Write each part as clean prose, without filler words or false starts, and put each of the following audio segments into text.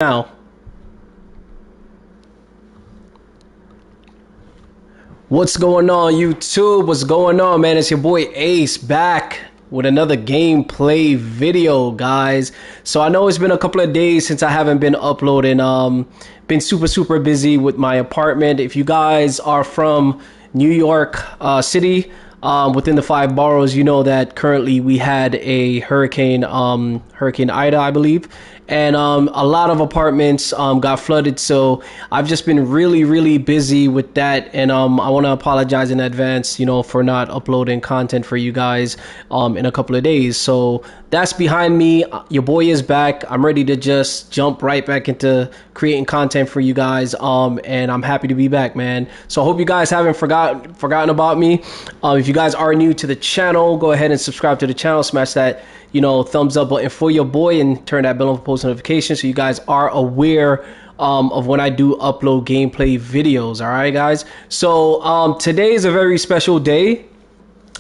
Now, what's going on, YouTube? What's going on, man? It's your boy Ace back with another gameplay video, guys. So I know it's been a couple of days since I haven't been uploading. Been super busy with my apartment. If you guys are from New York City, within the 5 boroughs, you know that currently we had a hurricane, Hurricane Ida, I believe, and a lot of apartments got flooded. So I've just been really busy with that, and I want to apologize in advance, you know, for not uploading content for you guys in a couple of days. So that's behind me. Your boy is back. I'm ready to just jump right back into creating content for you guys, and I'm happy to be back, man. So I hope you guys haven't forgotten about me. If you guys are new to the channel, go ahead and subscribe to the channel, smash that, you know, thumbs up button for your boy, and turn that bell on for post notifications so you guys are aware of when I do upload gameplay videos. All right, guys. So today is a very special day.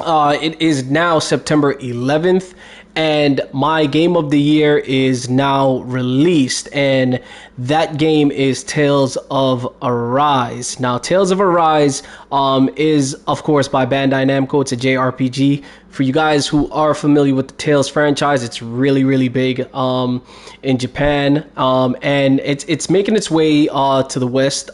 It is now September 11th, and my game of the year is now released, and that game is Tales of Arise. Now, Tales of Arise is, of course, by Bandai Namco. It's a JRPG. For you guys who are familiar with the Tales franchise, it's really big in Japan, and it's making its way to the West.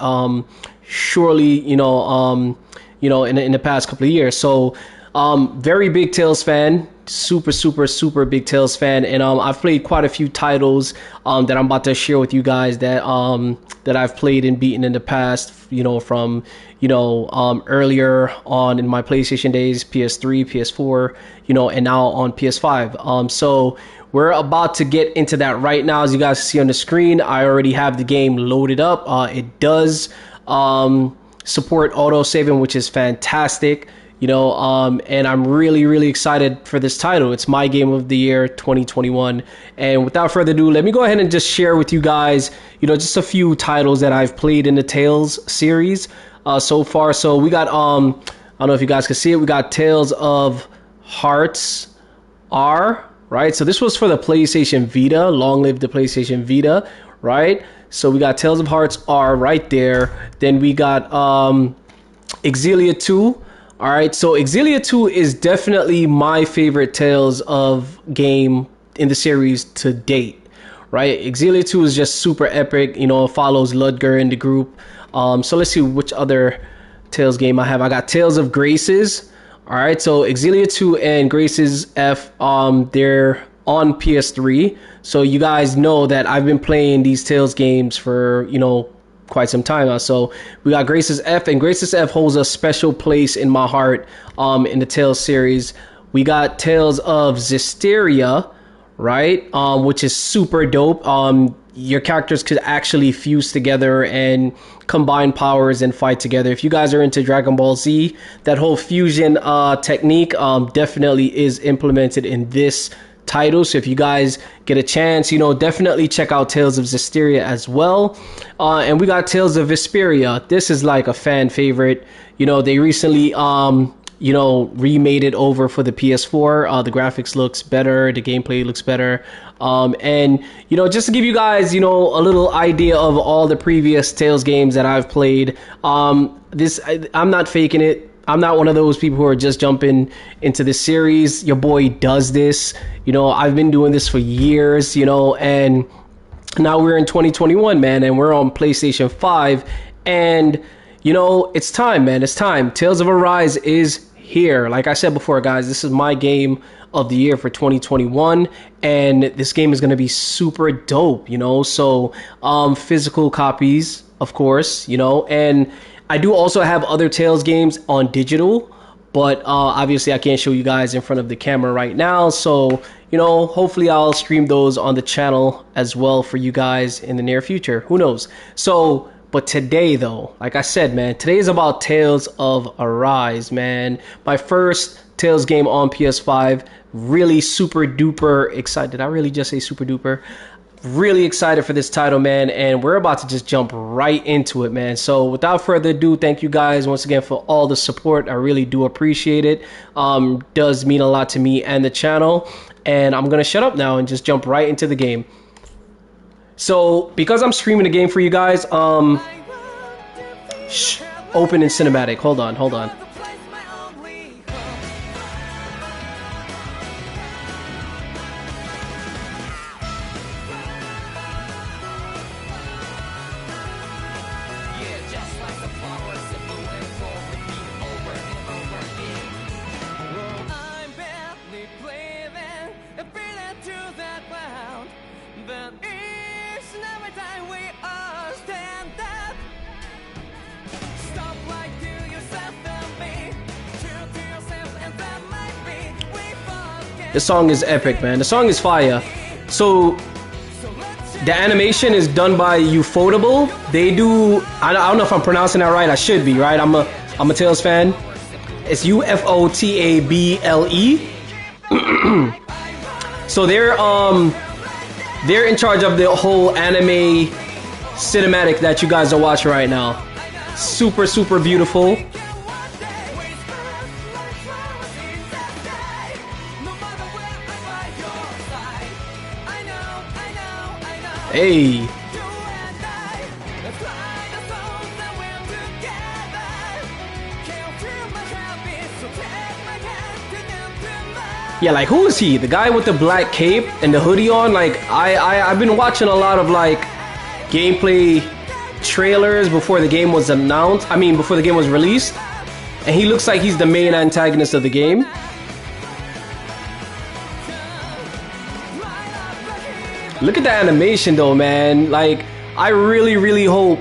Surely, you know, in the past couple of years. So very big Tales fan, super big Tales fan, and I've played quite a few titles that I'm about to share with you guys that I've played and beaten in the past, you know, from earlier on in my PlayStation days, PS3, PS4, you know, and now on PS5. So we're about to get into that right now. As you guys see on the screen, I already have the game loaded up. It does support auto saving, which is fantastic. You know, and I'm really excited for this title. It's my game of the year 2021. And without further ado, let me go ahead and just share with you guys, you know, just a few titles that I've played in the Tales series so far. So we got, I don't know if you guys can see it, we got Tales of Hearts R, right? So this was for the PlayStation Vita. Long live the PlayStation Vita, right? So we got Tales of Hearts R right there. Then we got Xillia 2. All right, so Xillia 2 is definitely my favorite Tales of game in the series to date, right? Xillia 2 is just super epic. You know, it follows Ludger in the group. So let's see which other Tales game I have. I got Tales of Graces. All right, so Xillia 2 and Graces F, they're on PS3. So you guys know that I've been playing these Tales games for, you know, quite some time now. So we got Graces F, and Graces F holds a special place in my heart in the Tales series. We got Tales of Zestiria, right, which is super dope. Your characters could actually fuse together and combine powers and fight together. If you guys are into Dragon Ball Z, that whole fusion technique definitely is implemented in this title. So if you guys get a chance, you know, definitely check out Tales of Zestiria as well. And we got Tales of Vesperia. This is like a fan favorite. You know, they recently you know, remade it over for the PS4. The graphics looks better, the gameplay looks better, and you know, just to give you guys, you know, a little idea of all the previous Tales games that I've played, I'm not faking it. I'm not one of those people who are just jumping into this series. Your boy does this. You know, I've been doing this for years, you know, and now we're in 2021, man, and we're on PlayStation 5. And, you know, it's time, man. It's time. Tales of Arise is here. Like I said before, guys, this is my game of the year for 2021. And this game is going to be super dope, you know. So physical copies, of course, you know, and I do also have other Tales games on digital, but obviously I can't show you guys in front of the camera right now. So, you know, hopefully I'll stream those on the channel as well for you guys in the near future. Who knows? So, but today though, like I said, man, today is about Tales of Arise, man. My first Tales game on PS5. Really super duper excited. Did I really just say super duper? Really excited for this title, man, and we're about to just jump right into it, man. So without further ado, thank you guys once again for all the support. I really do appreciate it. Does mean a lot to me and the channel. And I'm gonna shut up now and just jump right into the game. So because I'm streaming the game for you guys, open in cinematic. Hold on, hold on. The song is epic, man. The song is fire. So the animation is done by Ufotable. They do, I don't know if I'm pronouncing that right. I should be, right? I'm a Tales fan. It's Ufotable. So they're in charge of the whole anime cinematic that you guys are watching right now. Super, super beautiful. Hey. Yeah, like who is he? The guy with the black cape and the hoodie on? Like I've been watching a lot of like gameplay trailers before the game was announced. I mean before the game was released. And he looks like he's the main antagonist of the game. Look at the animation though, man. Like, I really, really hope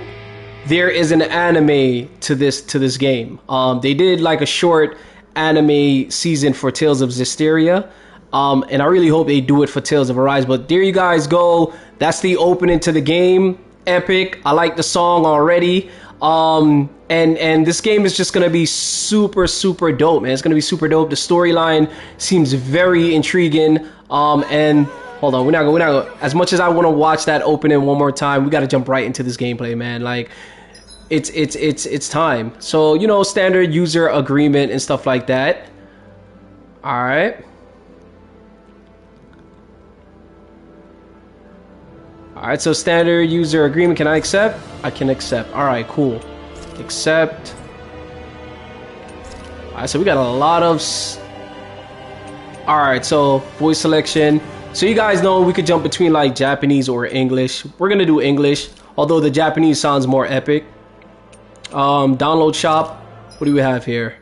there is an anime to this game. They did like a short anime season for Tales of Zestiria. And I really hope they do it for Tales of Arise. But there you guys go. That's the opening to the game. Epic. I like the song already. And this game is just gonna be super, super dope, man. It's gonna be super dope. The storyline seems very intriguing. And hold on, we're not gonna, as much as I want to watch that opening one more time, we got to jump right into this gameplay, man. Like, it's time. So, you know, standard user agreement and stuff like that. All right. All right, so standard user agreement. Can I accept? I can accept. All right, cool. Accept. All right, so we got a lot of... All right, so voice selection. So you guys know we could jump between like Japanese or English. We're gonna do English, although the Japanese sounds more epic. Download shop. What do we have here?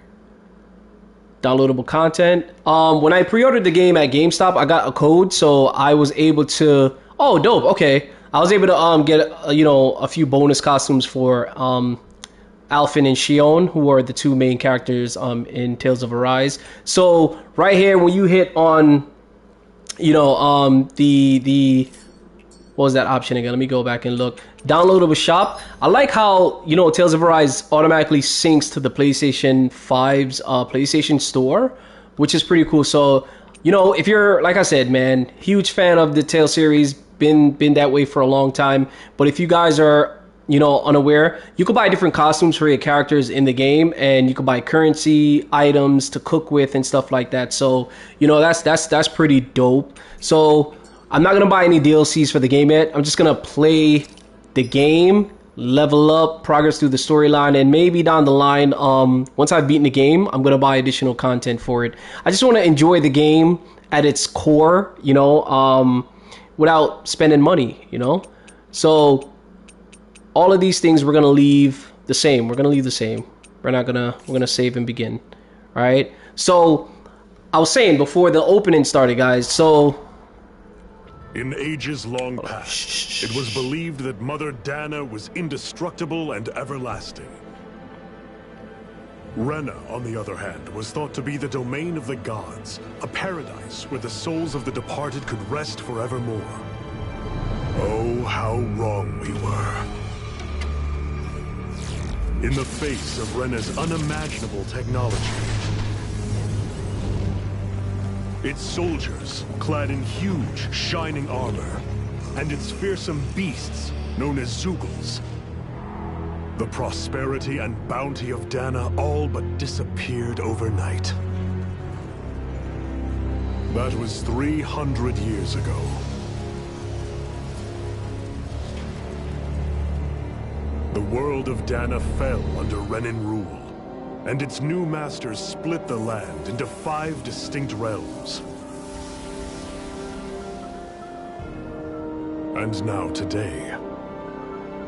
Downloadable content. When I pre-ordered the game at GameStop, I got a code, so I was able to... Oh, dope. Okay, I was able to get you know, a few bonus costumes for Alphen and Shionne, who are the two main characters in Tales of Arise. So right here, when you hit on, you know, the what was that option again? Let me go back and look. Downloadable shop. I like how, you know, Tales of Arise automatically syncs to the PlayStation 5's PlayStation Store, which is pretty cool. So, you know, if you're, like I said, man, huge fan of the Tales series, been that way for a long time. But if you guys are, you know, unaware, you could buy different costumes for your characters in the game, and you could buy currency items to cook with and stuff like that. So, you know, that's pretty dope. So I'm not gonna buy any DLCs for the game yet. I'm just gonna play the game, level up, progress through the storyline, and maybe down the line, once I've beaten the game, I'm gonna buy additional content for it. I just want to enjoy the game at its core, you know, without spending money, you know. So all of these things we're gonna leave the same. We're gonna save and begin. All right. So I was saying before the opening started, guys. So in ages long past, it was believed that Mother Dahna was indestructible and everlasting. Rena, on the other hand, was thought to be the domain of the gods, a paradise where the souls of the departed could rest forevermore. Oh, how wrong we were. In the face of Rena's unimaginable technology, its soldiers, clad in huge, shining armor, and its fearsome beasts, known as Zeugles, the prosperity and bounty of Dahna all but disappeared overnight. That was 300 years ago. The world of Dahna fell under Renan rule, and its new masters split the land into 5 distinct realms. And now today,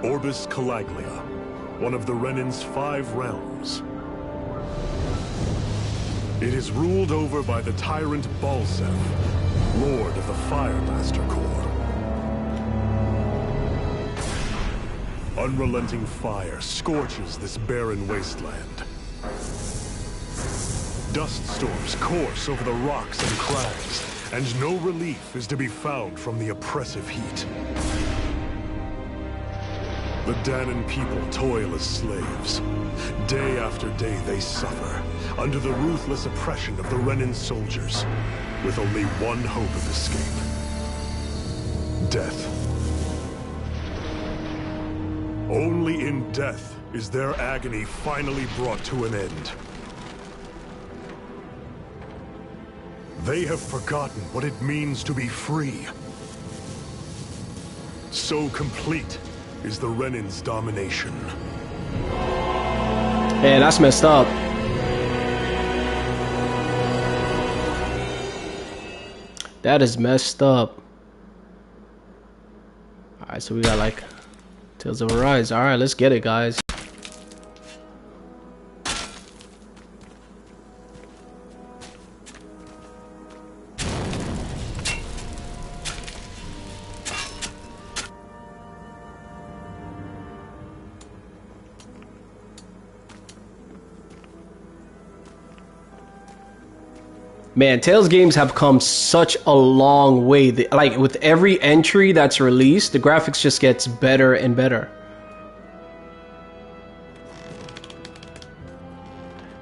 Orbis Calaglia, one of the Renan's 5 realms. It is ruled over by the tyrant Balsef, Lord of the Firemaster Corps. Unrelenting fire scorches this barren wasteland. Dust storms course over the rocks and crags, and no relief is to be found from the oppressive heat. The Dahnan people toil as slaves. Day after day they suffer, under the ruthless oppression of the Renan soldiers, with only one hope of escape. Death. Only in death is their agony finally brought to an end. They have forgotten what it means to be free. So complete is the Renan's domination. Man, that's messed up. That is messed up. Alright, so we got like Tales of Arise. Alright, let's get it, guys. Man, Tales games have come such a long way. Like, with every entry that's released, the graphics just gets better and better.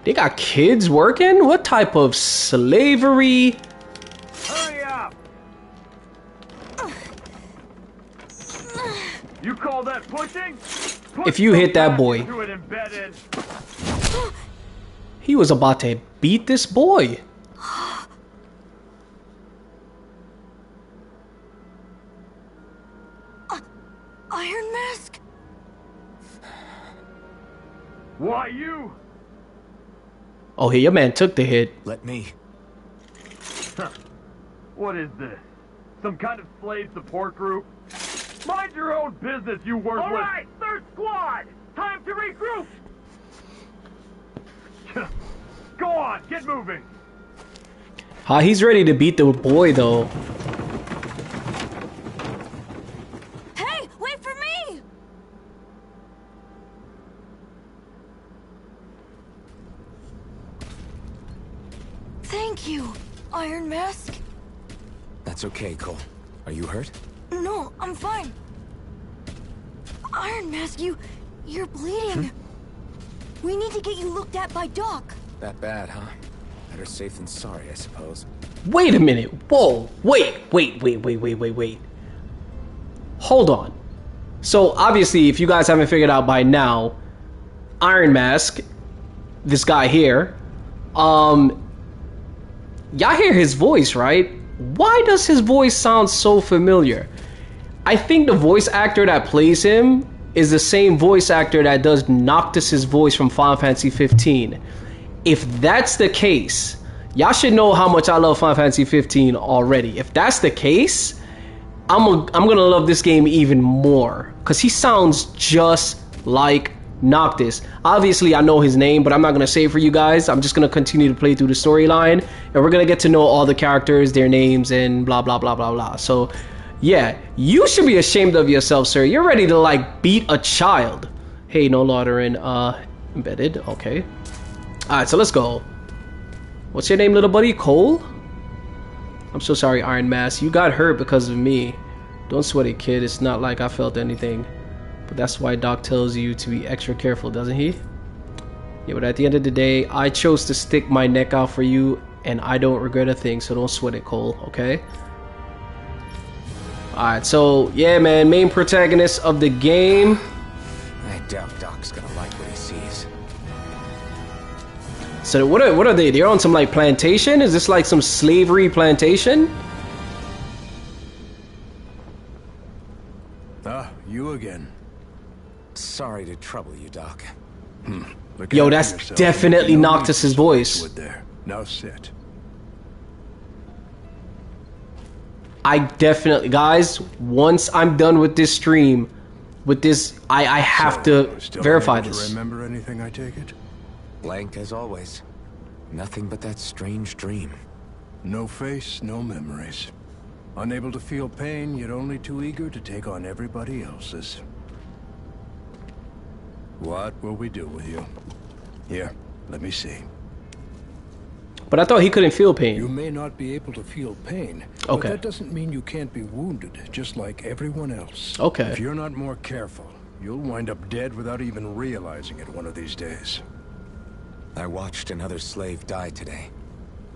They got kids working? What type of slavery? Hurry up! You call that pushing? If you hit that boy. He was about to beat this boy. Iron Mask? Why you? Oh, hey, your man took the hit. Let me. What is this? Some kind of slave support group? Mind your own business, you worthless! Alright, third squad! Time to regroup! Go on, get moving! He's ready to beat the boy, though. Hey, wait for me! Thank you, Iron Mask. That's okay, Cole. Are you hurt? No, I'm fine. Iron Mask, you're bleeding. We need to get you looked at by Doc. That bad, huh? Better safe than sorry, I suppose. Wait a minute. Whoa. Wait. Hold on. So, obviously, if you guys haven't figured out by now, Iron Mask, this guy here, y'all hear his voice, right? Why does his voice sound so familiar? I think the voice actor that plays him is the same voice actor that does Noctis's voice from Final Fantasy 15. If that's the case, y'all should know how much I love Final Fantasy 15 already. If that's the case, I'm gonna love this game even more, because he sounds just like Noctis. Obviously, I know his name, but I'm not gonna say it for you guys. I'm just gonna continue to play through the storyline, and we're gonna get to know all the characters, their names, and blah blah blah blah blah. So yeah, you should be ashamed of yourself, sir. You're ready to like beat a child. Hey, no loitering embedded. Okay. Alright, so let's go. What's your name, little buddy? Cole? I'm so sorry, Iron Mask. You got hurt because of me. Don't sweat it, kid. It's not like I felt anything. But that's why Doc tells you to be extra careful, doesn't he? Yeah, but at the end of the day, I chose to stick my neck out for you, and I don't regret a thing, so don't sweat it, Cole, okay? Alright, so, yeah, man, main protagonist of the game. I doubt Doc's gonna like what he sees. So what are they? They're on some like plantation? Is this like some slavery plantation? Ah, you again. Sorry to trouble you, Doc. Look Yo, after that's yourself. definitely You don't need Noctis's to voice. switch there. Now sit. I definitely, guys, once I'm done with this stream, with this, I have to Still verify unable to this. remember anything, I take it? Blank as always. Nothing but that strange dream. No face, no memories. Unable to feel pain, yet only too eager to take on everybody else's. What will we do with you? Here, let me see. But I thought he couldn't feel You pain. may not be able to feel pain, Okay. but that doesn't mean you can't be wounded, just like everyone else. Okay. If you're not more careful, you'll wind up dead without even realizing it one of these days. I watched another slave die today.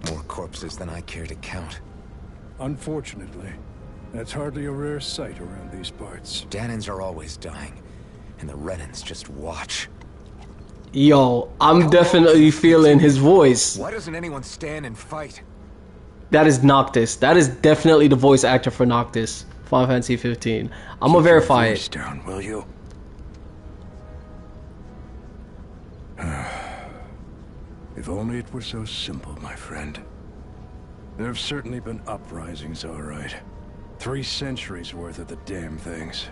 More corpses than I care to count. Unfortunately, that's hardly a rare sight around these parts. Dahnans are always dying, and the Renans just watch. Yo, I'm definitely feeling his voice. Why doesn't anyone stand and fight? That is Noctis. That is definitely the voice actor for Noctis. Final Fantasy 15. I'm gonna Keep your verify voice it. down, will you? If only it were so simple, my friend. There have certainly been uprisings, all right. 3 centuries worth of the damn things.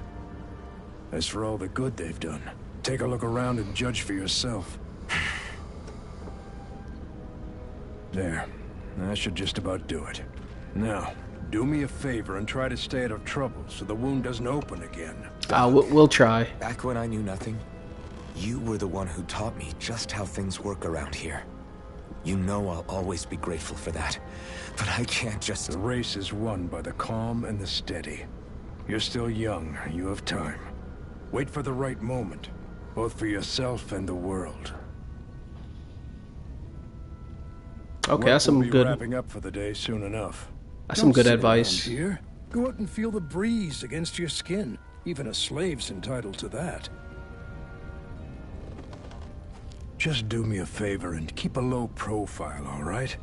As for all the good they've done, take a look around and judge for yourself. There. That should just about do it. Now, do me a favor and try to stay out of trouble so the wound doesn't open again. We'll try. Back when I knew nothing, you were the one who taught me just how things work around here. You know I'll always be grateful for that. But I can't just... The race is won by the calm and the steady. You're still young. You have time. Wait for the right moment, both for yourself and the world. Okay, that's some We'll be good. wrapping up for the day soon enough. That's some good Don't sit advice. around here. Go out and feel the breeze against your skin. Even a slave's entitled to that. Just do me a favor and keep a low profile, all right?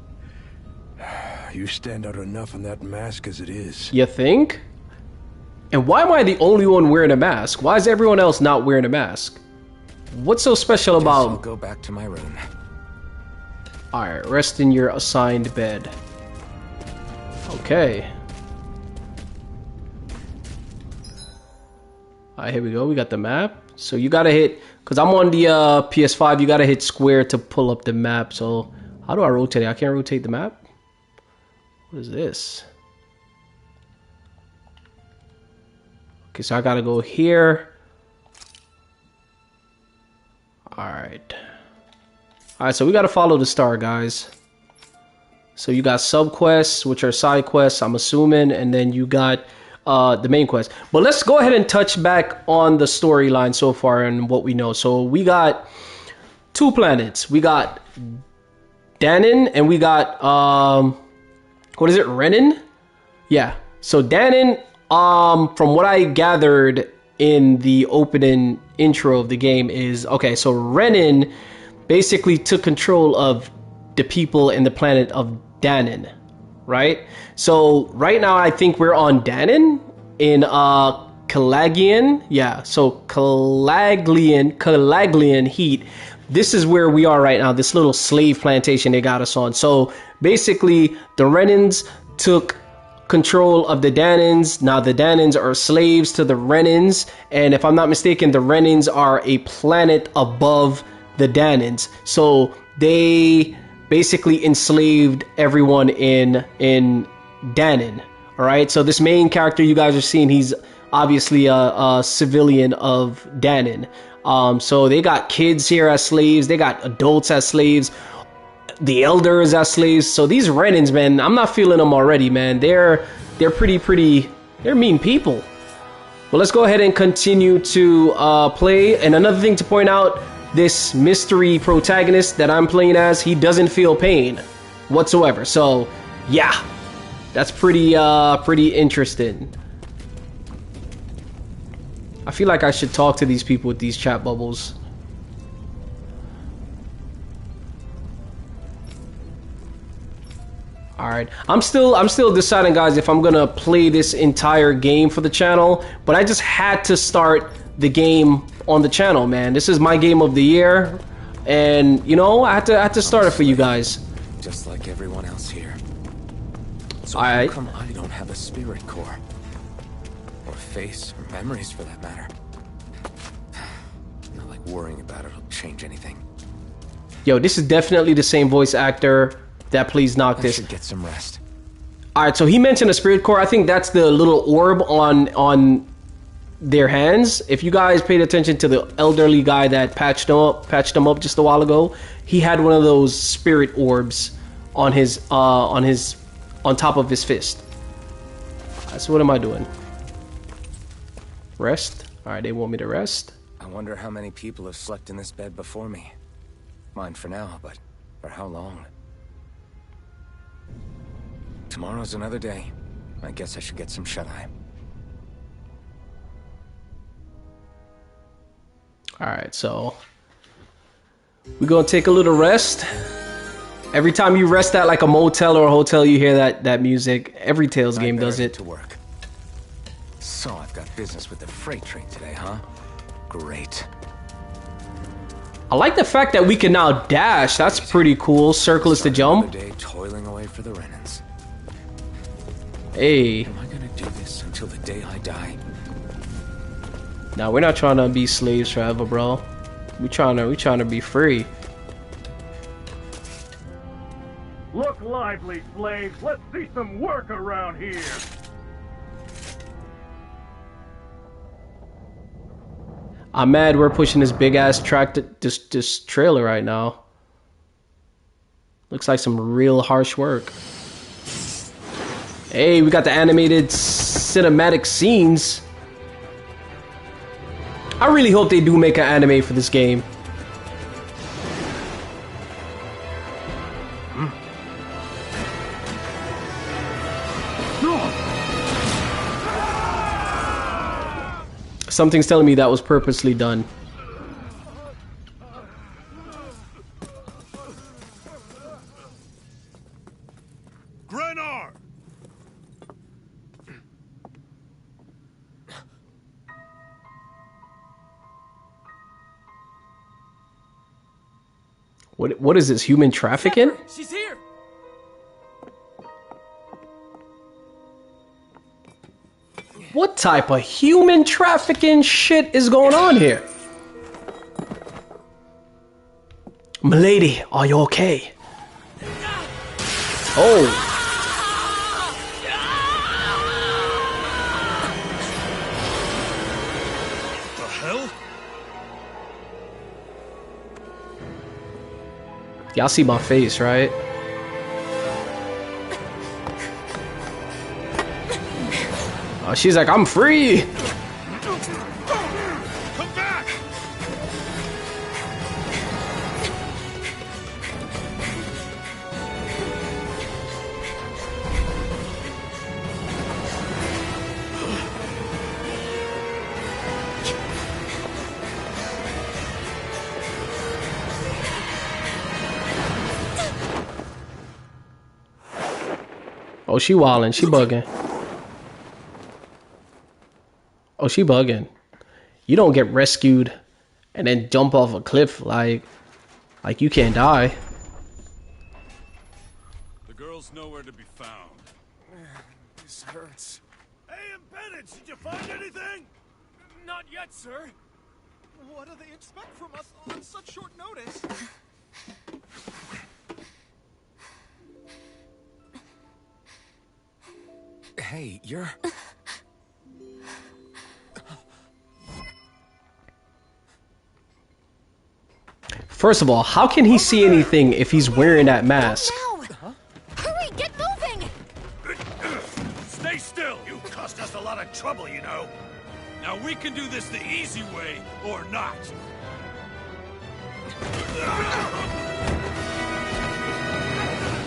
You stand out enough in that mask as it is. You think? And why am I the only one wearing a mask? Why is everyone else not wearing a mask? What's so special Guess I'll about... go back to my room. Alright, rest in your assigned bed. Okay. Alright, here we go. We got the map. So you gotta hit... Because I'm on the PS5, you gotta hit square to pull up the map. So how do I rotate it? I can't rotate the map? What is this? Okay, so I gotta go here. Alright. Alright, so we gotta follow the star, guys. So you got sub-quests, which are side quests, I'm assuming, and then you got the main quest. But let's go ahead and touch back on the storyline so far and what we know. So we got 2 planets. We got Dahnan and we got what is it, Renan? Yeah. So Dahnan, from what I gathered in the opening intro of the game is, okay, so Renan basically took control of the people in the planet of Dahnan, right? So right now I think we're on Dahnan in Calagian. Yeah, so Calaglian heat. This is where we are right now, this little slave plantation they got us on. So basically the Renans took control of the Dahnans. Now the Dahnans are slaves to the Renans, and if I'm not mistaken, the Renans are a planet above the Dahnans. So they basically enslaved everyone in Dahnan. All right, so this main character you guys are seeing, he's obviously a civilian of Dahnan. So they got kids here as slaves, they got adults as slaves, the elders as slaves. So these Renans, man, I'm not feeling them already, man. They're pretty, they're mean people. But let's go ahead and continue to play. And another thing to point out, this mystery protagonist that I'm playing as, he doesn't feel pain whatsoever. So yeah, that's pretty interesting. I feel like I should talk to these people with these chat bubbles. Alright, I'm still deciding, guys, if I'm gonna play this entire game for the channel, but I just had to start the game on the channel, man. This is my game of the year, and you know, I had to start it for you guys. Just like everyone else here. So All right. how come I don't have a spirit core? Or face, or memories for that matter? Not like worrying about it'll change anything. Yo, this is definitely the same voice actor that plays Noctis. I should get some rest. All right, so he mentioned a spirit core. I think that's the little orb on their hands. If you guys paid attention to the elderly guy that patched them up just a while ago, he had one of those spirit orbs on his on top of his fist. So what am I doing? Rest. All right, they want me to rest. I wonder how many people have slept in this bed before me. Mine for now, but for how long? Tomorrow's another day. I guess I should get some shut-eye. Alright, so we're gonna take a little rest. Every time you rest at like a motel or a hotel, you hear that music. Every Tales game does it. To work. So I've got business with the freight train today, huh? Great. I like the fact that we can now dash. That's pretty cool. Circle is to jump. Another day toiling away for the Renans. Hey. Am I gonna do this until the day I die? Now we're not trying to be slaves forever, bro. We trying to be free. Look lively, slaves. Let's see some work around here. I'm mad we're pushing this big ass this trailer right now. Looks like some real harsh work. Hey, we got the animated cinematic scenes. I really hope they do make an anime for this game. Something's telling me that was purposely done. Grenar! What is this, human trafficking? She's here. What type of human trafficking shit is going on here? Milady, are you okay? Oh. The hell? Y'all see my face, right? Oh, she's like, I'm free. Come back! Oh, she wildin', she bugging. Oh, she bugging. You don't get rescued and then jump off a cliff like you can't die. The girl's nowhere to be found. This hurts. Hey, Embedded, did you find anything? Not yet, sir. What do they expect from us on such short notice? Hey, you're... First of all, how can he see anything if he's wearing that mask? Now! Hurry, get moving! Stay still! You caused us a lot of trouble, you know. Now we can do this the easy way, or not.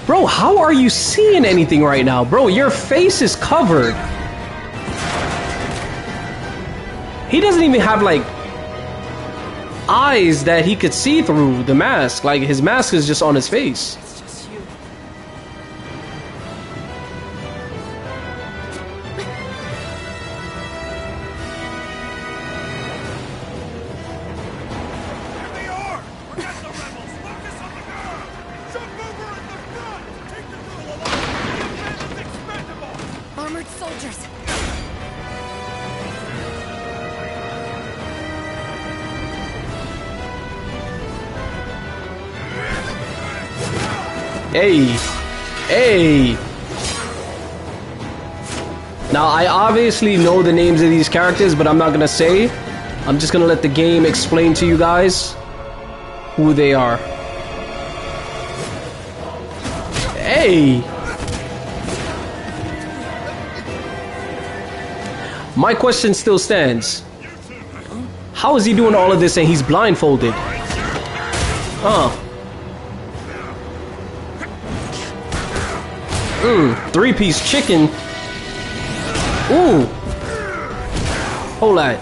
Bro, how are you seeing anything right now? Bro, your face is covered. He doesn't even have, like, eyes that he could see through the mask. Like, his mask is just on his face. It's just you. Hey. Hey. Now, I obviously know the names of these characters, but I'm not gonna say. I'm just gonna let the game explain to you guys who they are. Hey! My question still stands. How is he doing all of this and he's blindfolded? Three-piece chicken. Ooh. Hold that.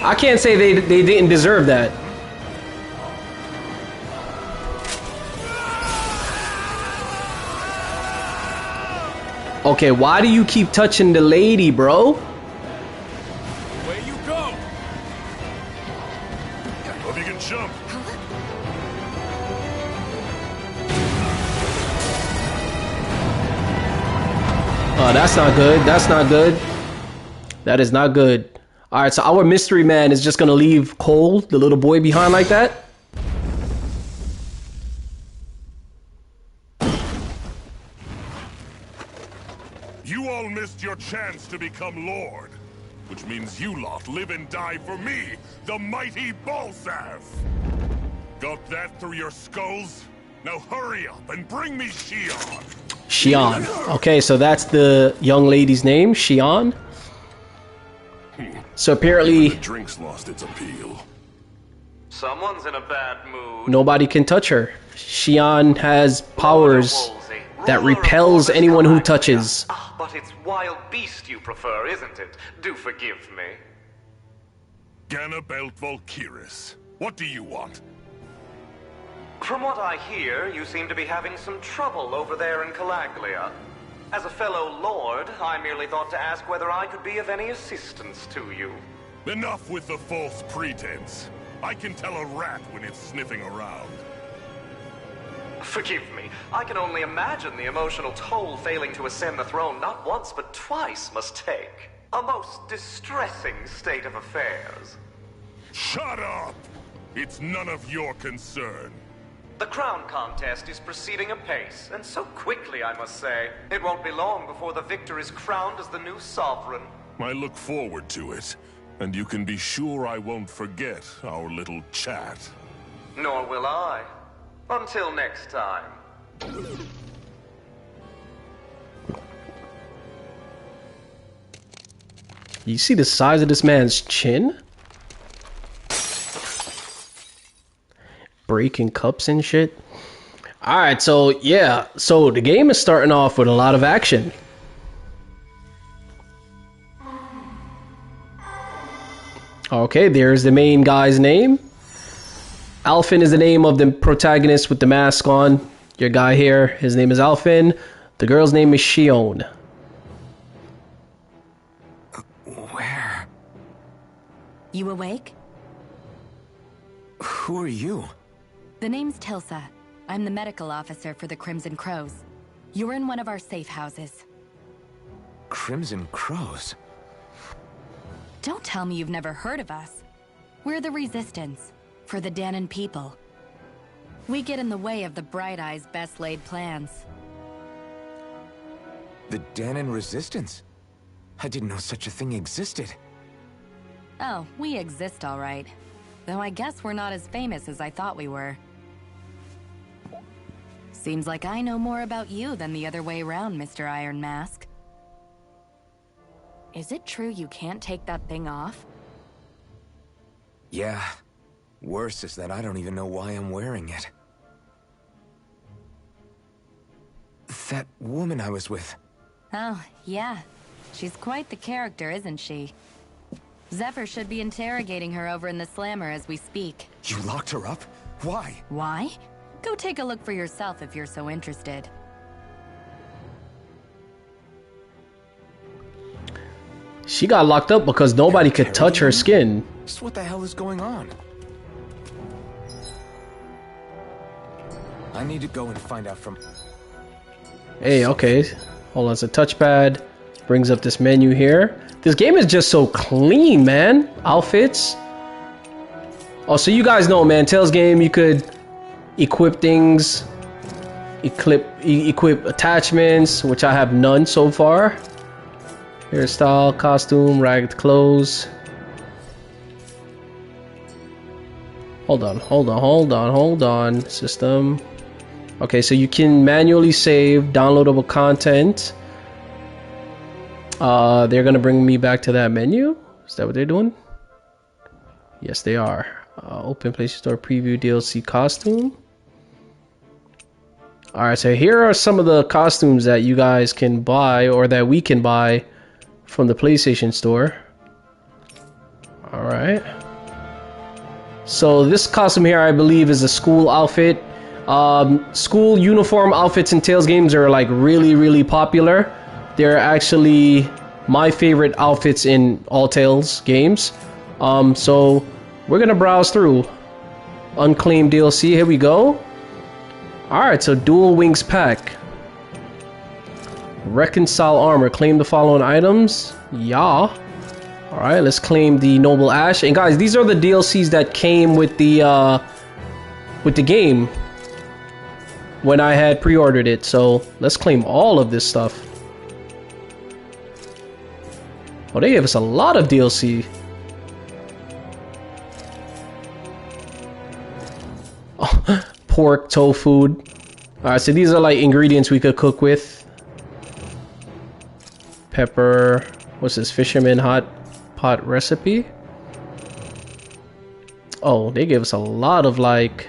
I can't say they didn't deserve that. Okay, why do you keep touching the lady, bro? Away you go. Hope you can jump. Oh, that's not good. That's not good. That is not good. Alright, so our mystery man is just gonna leave Cole, the little boy, behind like that? You all missed your chance to become Lord. Which means you lot live and die for me, the mighty Balsav! Got that through your skulls? Now hurry up and bring me Shionne! Shionne. Okay, so that's the young lady's name, Shionne. So apparently, The drink's lost its appeal. Someone's in a bad mood. nobody can touch her. Shionne has powers that repels anyone who touches. Ah, but it's wild beast you prefer, isn't it? Do forgive me. Ganabelt Volkiris, what do you want? From what I hear, you seem to be having some trouble over there in Calaglia. As a fellow lord, I merely thought to ask whether I could be of any assistance to you. Enough with the false pretense. I can tell a rat when it's sniffing around. Forgive me, I can only imagine the emotional toll failing to ascend the throne not once but twice must take. A most distressing state of affairs. Shut up! It's none of your concern. The crown contest is proceeding apace, and so quickly, I must say. It won't be long before the victor is crowned as the new sovereign. I look forward to it, and you can be sure I won't forget our little chat. Nor will I. Until next time. You see the size of this man's chin? Breaking cups and shit. Alright, so yeah. So the game is starting off with a lot of action. Okay, there's the main guy's name. Alphen is the name of the protagonist with the mask on. Your guy here, his name is Alphen. The girl's name is Shionne. Where? You awake? Who are you? The name's Tilsa. I'm the medical officer for the Crimson Crows. You're in one of our safe houses. Crimson Crows? Don't tell me you've never heard of us. We're the Resistance, for the Dahnan people. We get in the way of the Bright Eye's best laid plans. The Dahnan Resistance? I didn't know such a thing existed. Oh, we exist all right. Though I guess we're not as famous as I thought we were. Seems like I know more about you than the other way around, Mr. Iron Mask. Is it true you can't take that thing off? Yeah. Worse is that I don't even know why I'm wearing it. That woman I was with. Oh, yeah. She's quite the character, isn't she? Zephyr should be interrogating her over in the Slammer as we speak. You locked her up? Why? Why? Go take a look for yourself if you're so interested. She got locked up because nobody could touch her skin. Just what the hell is going on? I need to go and find out from... Hey, okay. Hold on, it's a touchpad. Brings up this menu here. This game is just so clean, man. Outfits. Oh, so you guys know, man, Tales game, you could equip things, equip attachments, which I have none so far. Hairstyle, costume, ragged clothes. Hold on. System. Okay, so you can manually save downloadable content. They're gonna bring me back to that menu. Is that what they're doing? Yes, they are. Open PlayStation Store preview DLC costume. Alright, so here are some of the costumes that you guys can buy, or that we can buy from the PlayStation Store. Alright. So this costume here, I believe, is a school outfit. School uniform outfits in Tales games are like really popular. They're actually my favorite outfits in all Tales games. So we're gonna browse through. Unclaimed DLC, here we go. Alright, so dual wings pack. Reconcile armor, claim the following items. Yeah. Alright, let's claim the Noble Ash. And guys, these are the DLCs that came with the game when I had pre-ordered it. So let's claim all of this stuff. Oh, they gave us a lot of DLC. Oh, pork, tofu. Alright, so these are like ingredients we could cook with. Pepper. What's this? Fisherman hot pot recipe. Oh, they gave us a lot of like...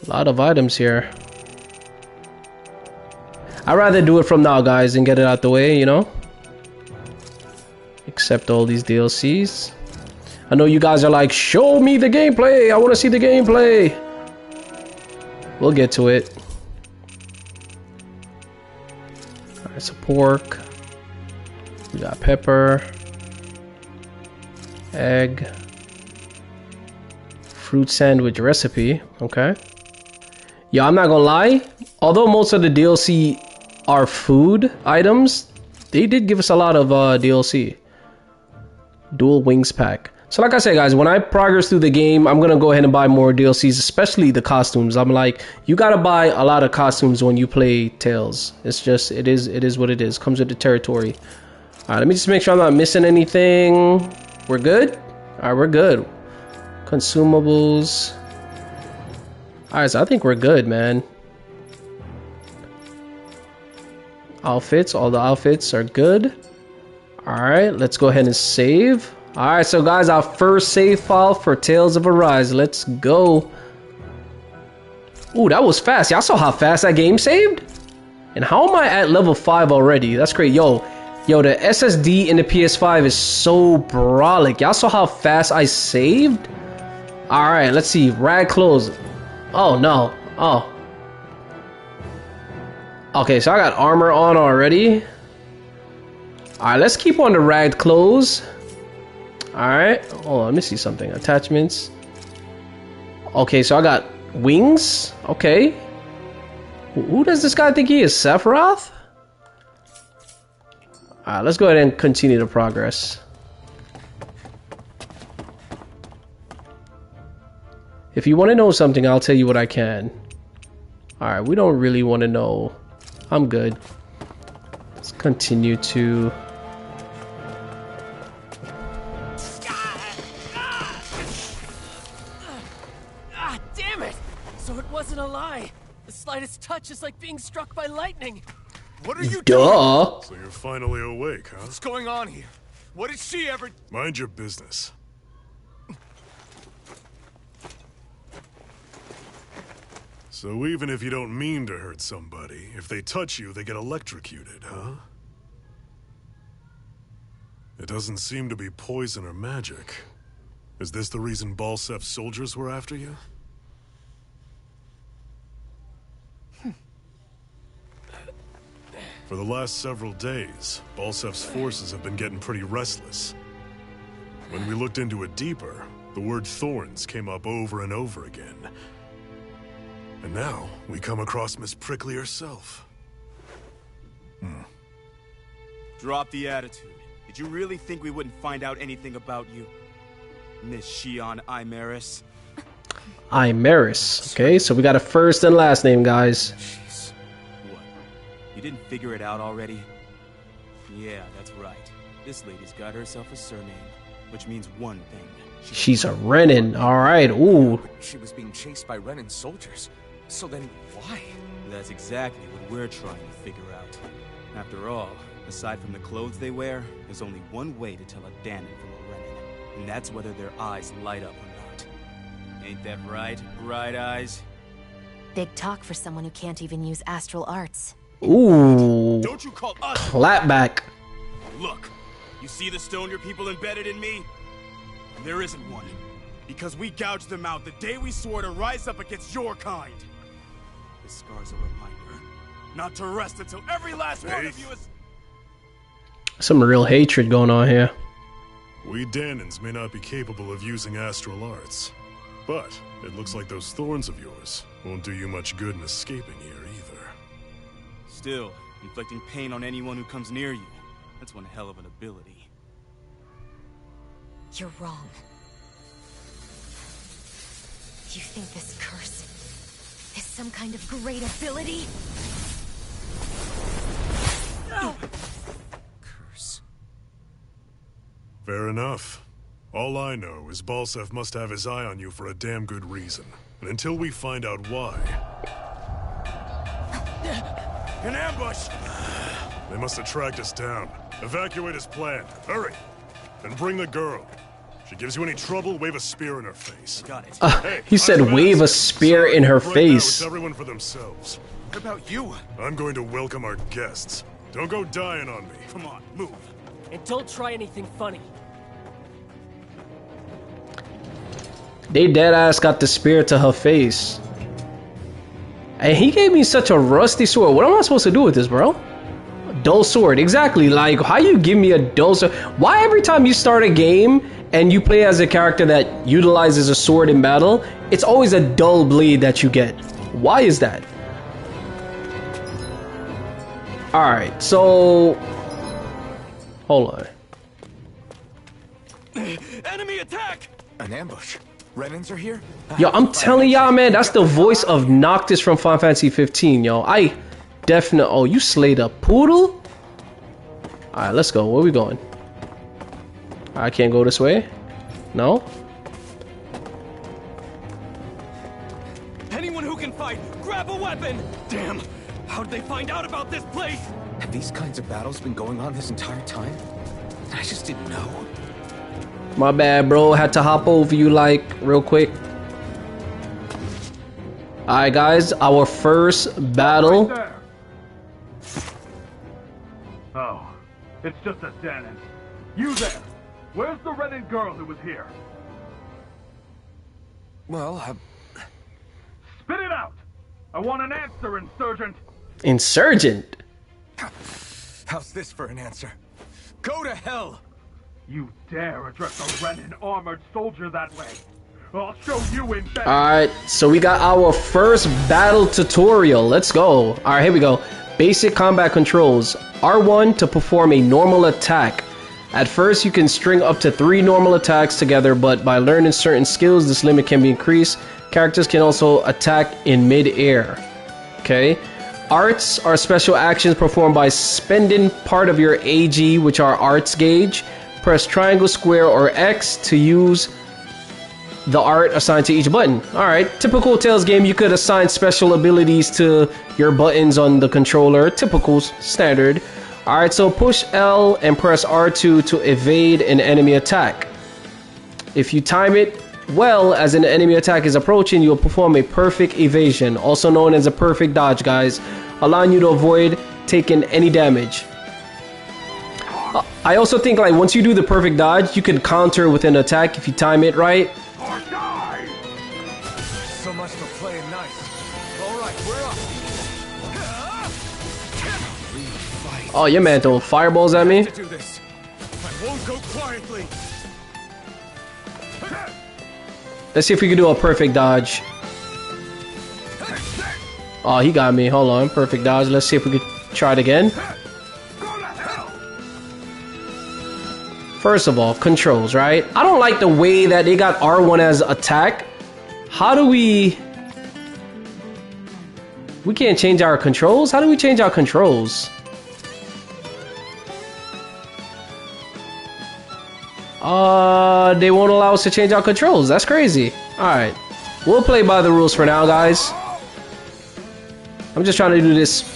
a lot of items here. I'd rather do it from now, guys, and get it out the way, you know? Accept all these DLCs. I know you guys are like, show me the gameplay! I want to see the gameplay! We'll get to it. Alright, so pork. We got pepper. Egg. Fruit sandwich recipe. Okay. Yeah, I'm not gonna lie. Although most of the DLC are food items, they did give us a lot of DLC. Dual wings pack. So like I said, guys, when I progress through the game, I'm gonna go ahead and buy more DLCs, especially the costumes. I'm like, you gotta buy a lot of costumes when you play Tales. It's just, it is what it is. Comes with the territory. All right, let me just make sure I'm not missing anything. We're good? All right, we're good. Consumables. All right, so I think we're good, man. Outfits, all the outfits are good. All right, let's go ahead and save. All right, so guys, our first save file for Tales of Arise. Let's go. Ooh, that was fast. Y'all saw how fast that game saved? And how am I at level 5 already? That's great. Yo, the SSD in the PS5 is so brolic. Y'all saw how fast I saved? All right, let's see. Rag clothes. Oh, no. Oh. Okay, so I got armor on already. Alright, let's keep on the ragged clothes. Alright. Hold on, let me see something. Attachments. Okay, so I got wings. Okay. Who does this guy think he is? Sephiroth? Alright, let's go ahead and continue the progress. If you want to know something, I'll tell you what I can. Alright, we don't really want to know. I'm good. Let's continue to... Damn it! So it wasn't a lie. The slightest touch is like being struck by lightning. What are you doing? So you're finally awake, huh? What's going on here? What did she ever... Mind your business. So even if you don't mean to hurt somebody, if they touch you, they get electrocuted, huh? It doesn't seem to be poison or magic. Is this the reason Balsef's soldiers were after you? For the last several days, Balsef's forces have been getting pretty restless. When we looked into it deeper, the word thorns came up over and over again. And now, we come across Miss Prickly herself. Drop the attitude. Did you really think we wouldn't find out anything about you? Miss Shionne Imaris? Imaris. Okay, so we got a first and last name, guys. Jeez. What? You didn't figure it out already? Yeah, that's right. This lady's got herself a surname, which means one thing. She's a Renan. Alright, ooh. She was being chased by Renan soldiers. So then, why? That's exactly what we're trying to figure out. After all, aside from the clothes they wear, there's only one way to tell a Dahnan from a Renan, and that's whether their eyes light up or not. Ain't that right, Bright Eyes? Big talk for someone who can't even use astral arts. Ooh. Don't you call us? Clapback. Look, you see the stone your people embedded in me? There isn't one, because we gouged them out the day we swore to rise up against your kind. This scar's a reminder, not to rest until every last one of you is... Some real hatred going on here. We Dahnans may not be capable of using astral arts, but it looks like those thorns of yours won't do you much good in escaping here either. Still, inflicting pain on anyone who comes near you, that's one hell of an ability. You're wrong. You think this curse is some kind of great ability? Curse. Fair enough. All I know is Balsef must have his eye on you for a damn good reason. And until we find out why... An ambush! They must have tracked us down. Evacuate as planned. Hurry! And bring the girl. If she gives you any trouble, wave a spear in her face. Got it. Hey, He said wave a spear in her right now, face. it's everyone for themselves. What about you? I'm going to welcome our guests. Don't go dying on me. Come on, move. And don't try anything funny. They dead ass got the spear to her face. And he gave me such a rusty sword. What am I supposed to do with this, bro? A dull sword. Exactly. Like, how you give me a dull sword? Why every time you start a game and you play as a character that utilizes a sword in battle, it's always a dull blade that you get? Why is that? Alright, so... Hold on. Enemy attack! An ambush. Renans are here? Yo, I'm telling y'all, man, that's the voice of Noctis from Final Fantasy 15, yo. I definitely... Oh, you slayed a poodle? Alright, let's go. Where we going? I can't go this way? No? Anyone who can fight, grab a weapon! Damn! How'd they find out about this place? Have these kinds of battles been going on this entire time? I just didn't know. My bad, bro. Had to hop over you, like, real quick. Alright, guys. Our first battle. Right there. Oh, it's just a Dahnan. You there! Where's the Renan girl who was here? Well, Spit it out! I want an answer, Insurgent! Insurgent? how's this for an answer? Go to hell! You dare address a Renan armored soldier that way? I'll show you in bed! Alright, so we got our first battle tutorial. Let's go. Alright, here we go. Basic combat controls. R1 to perform a normal attack. At first, you can string up to 3 normal attacks together, but by learning certain skills, this limit can be increased. Characters can also attack in mid-air. Okay. Arts are special actions performed by spending part of your AG, which are arts gauge. Press triangle, square, or X to use the art assigned to each button. Alright, typical Tales game, you could assign special abilities to your buttons on the controller. Typical, standard. Alright, so push L and press R2 to evade an enemy attack. If you time it well as an enemy attack is approaching, you'll perform a perfect evasion, also known as a perfect dodge, guys, allowing you to avoid taking any damage. I also think, like, once you do the perfect dodge, you can counter with an attack if you time it right. Or die! So much for playing nice. Alright, we're up. Oh, yeah, man, throwing fireballs at me. To do this. I won't go quietly. Let's see if we can do a perfect dodge. Oh, he got me. Hold on. Perfect dodge. Let's see if we can try it again. First of all, controls, right? I don't like the way that they got R1 as attack. How do we... We can't change our controls? How do we change our controls? They won't allow us to change our controls. That's crazy. Alright. We'll play by the rules for now, guys. I'm just trying to do this.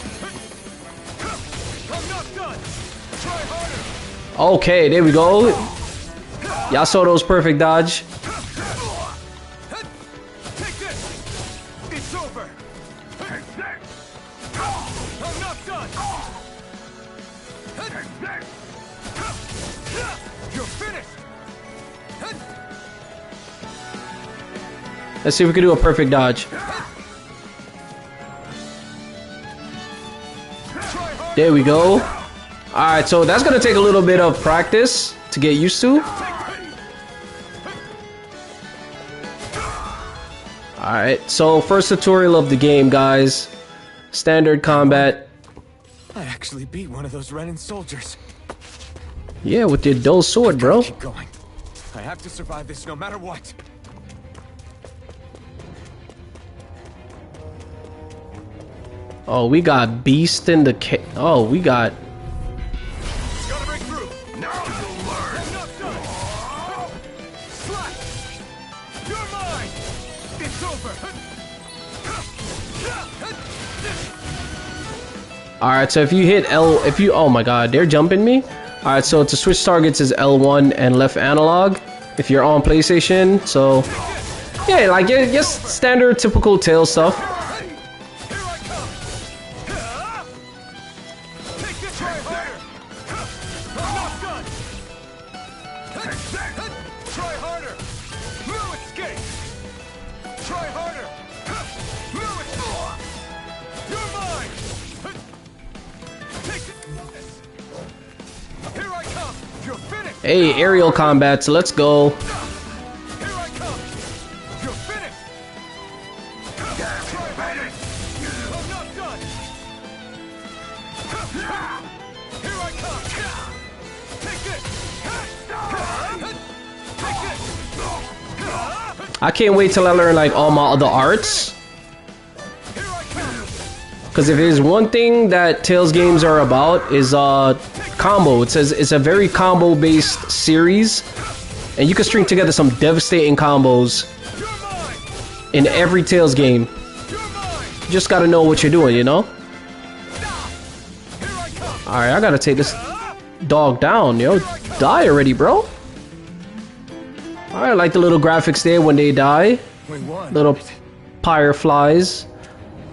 Okay, there we go. Y'all saw those perfect dodge. It's over. I'm not done. You're finished. Let's see if we can do a perfect dodge. There we go. Alright, so that's gonna take a little bit of practice to get used to. Alright, so first tutorial of the game, guys. Standard combat. I actually beat one of those Renan soldiers. Yeah, with your dull sword, bro. Keep going. I have to survive this no matter what. Oh, we got Beast in the oh, we got... Gotta break through. Now you'll learn. I'm not done. Slash. You're mine. It's over. Alright, so if you hit L... If you... Oh my god, they're jumping me? Alright, so to switch targets is L1 and left analog. If you're on PlayStation, so... Yeah, like, just standard, typical Tales stuff. Hey, aerial combat, so let's go. Here I come. You're finished. I'm not done. Here I come. Take this. I can't wait till I learn like all my other arts. Because if there's one thing that Tales games are about is combo. It says it's a very combo based series, and you can string together some devastating combos in every Tales game. You just gotta know what you're doing, you know? Alright, I gotta take this dog down, yo. Die already, bro. Alright, I like the little graphics there when they die. Little fireflies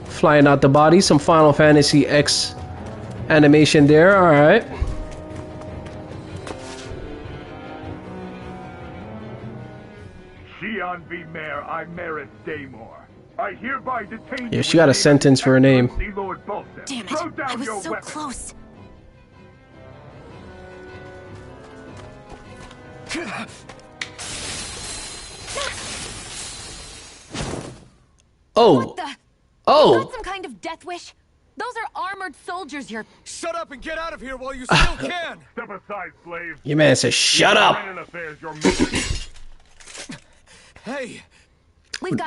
flying out the body. Some Final Fantasy X animation there. Alright. Shionne v. Mayor Imeris Daymore. I hereby detain Yeah, she got a sentence for her name. Damn it, I was so close. Oh. Oh. Is that some kind of death wish? Those are armored soldiers you're... Shut up and get out of here while you still can. Step aside, slave. Your man says, shut up. Hey.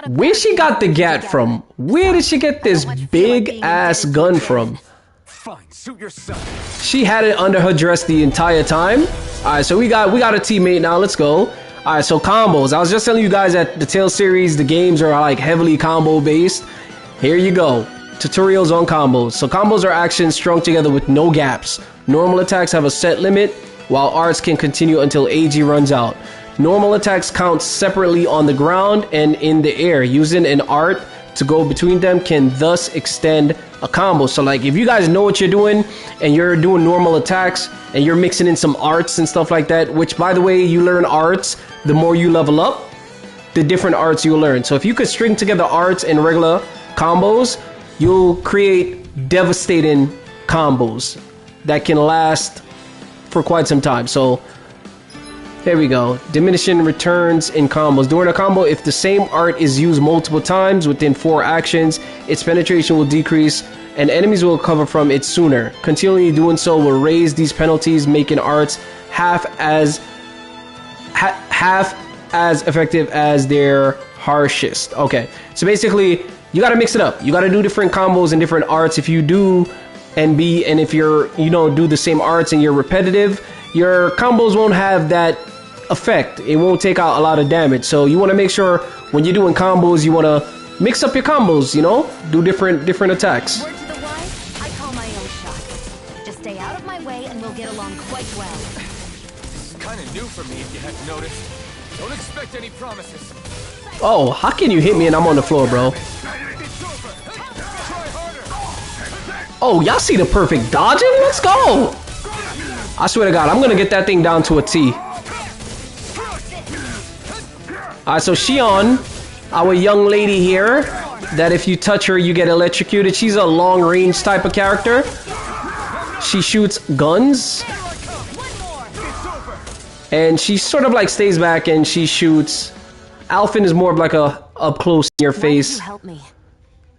Where she got the gat from? Where did she get this big ass gun from? Fine, suit yourself. She had it under her dress the entire time. Alright, so we got a teammate now. Let's go. Alright, so combos. I was just telling you guys that the Tales series, the games are like heavily combo based. Here you go. Tutorials on combos. So combos are actions strung together with no gaps. Normal attacks have a set limit, while arts can continue until AG runs out. Normal attacks count separately on the ground and in the air. Using an art to go between them can thus extend a combo. So like if you guys know what you're doing and you're doing normal attacks and you're mixing in some arts and stuff like that, which by the way, you learn arts the more you level up, the different arts you learn. So if you could string together arts and regular combos, you'll create devastating combos that can last for quite some time. So there we go. Diminishing returns in combos. During a combo, if the same art is used multiple times within 4 actions, its penetration will decrease and enemies will recover from it sooner. Continually doing so will raise these penalties, making arts half as half as effective as their harshest. Okay, so basically you got to mix it up. You got to do different combos and different arts. If you do and if you're, you know, do the same arts and you're repetitive, your combos won't have that effect. It won't take out a lot of damage. So you want to make sure when you're doing combos, you want to mix up your combos, you know, do different attacks. Word to the wise, I call my own shots. Just stay out of my way and we'll get along quite well. This is kind of new for me, if you hadn't noticed. Don't expect any promises. Oh, how can you hit me and I'm on the floor, bro? Oh, y'all see the perfect dodging? Let's go! I swear to God, I'm gonna get that thing down to a T. Alright, so Shionne, our young lady here, that if you touch her, you get electrocuted. She's a long-range type of character. She shoots guns. And she sort of like stays back and she shoots. Alphen is more of like a up-close in your face, Help me.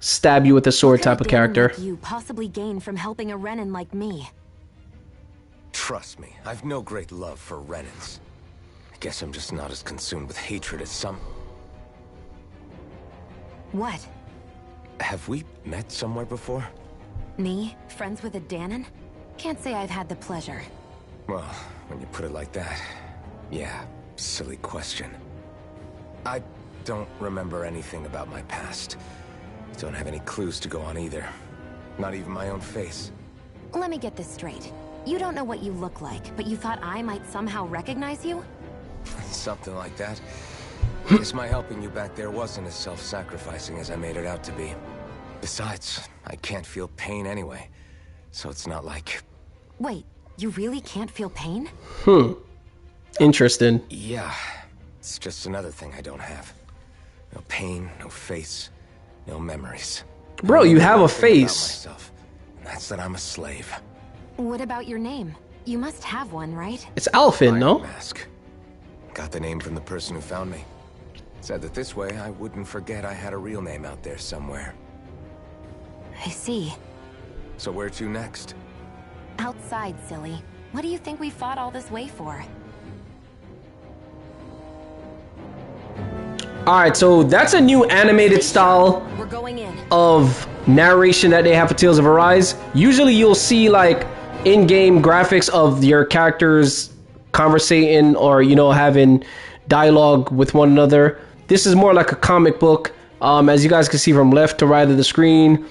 stab you with a sword type of character. Like you possibly gain from helping a Renin like me. Trust me, I've no great love for Renins. I guess I'm just not as consumed with hatred as some. What? Have we met somewhere before? Me? Friends with a Dahnan? Can't say I've had the pleasure. Well, when you put it like that, yeah, silly question. I don't remember anything about my past. Don't have any clues to go on either. Not even my own face. Let me get this straight. You don't know what you look like, but you thought I might somehow recognize you? Something like that. Guess my helping you back there wasn't as self-sacrificing as I made it out to be. Besides, I can't feel pain anyway, so it's not like... Wait, you really can't feel pain? Interesting. Yeah, it's just another thing I don't have. No pain, no face, no memories. Bro, you have a One thing about face. myself, and that's that I'm a slave. What about your name? You must have one, right? It's Alphen, no? Mask. Got the name from the person who found me. Said that this way I wouldn't forget I had a real name out there somewhere. I see. So where to next? Outside, silly. What do you think we fought all this way for? Alright, so that's a new animated style We're going in. of narration that they have for Tales of Arise. Usually you'll see like in-game graphics of your characters conversating or, you know, having dialogue with one another. This is more like a comic book. As you guys can see from left to right of the screen,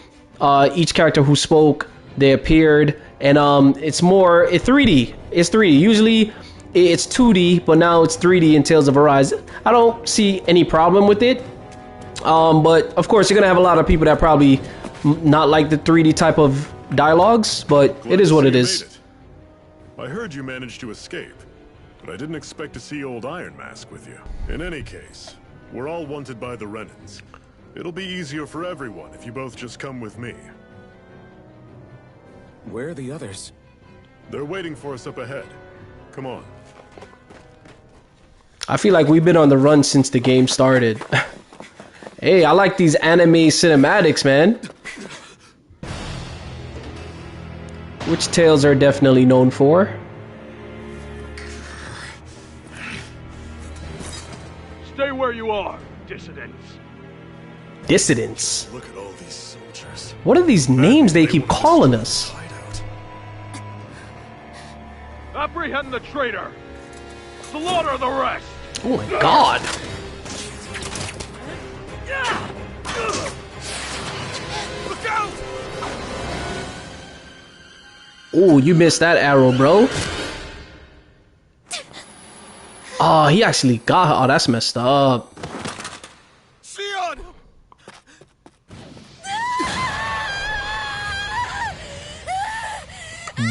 each character who spoke, they appeared, and it's 3D. It's 3D. Usually it's 2D, but now it's 3D in Tales of Arise. I don't see any problem with it. But of course, you're gonna have a lot of people that probably not like the 3D type of dialogues, but it is what it is. I heard you managed to escape, but I didn't expect to see old Iron Mask with you. In any case, we're all wanted by the Renins. It'll be easier for everyone if you both just come with me. Where are the others? They're waiting for us up ahead. Come on. I feel like we've been on the run since the game started. Hey, I like these anime cinematics, man. Which Tales are definitely known for. Stay where you are, dissidents. Dissidents. Look at all these soldiers. What are these names they keep calling us? Apprehend the traitor. Slaughter the rest. Oh my god. Look out! Oh, you missed that arrow, bro. Oh, he actually got her. Oh, that's messed up. Shionne!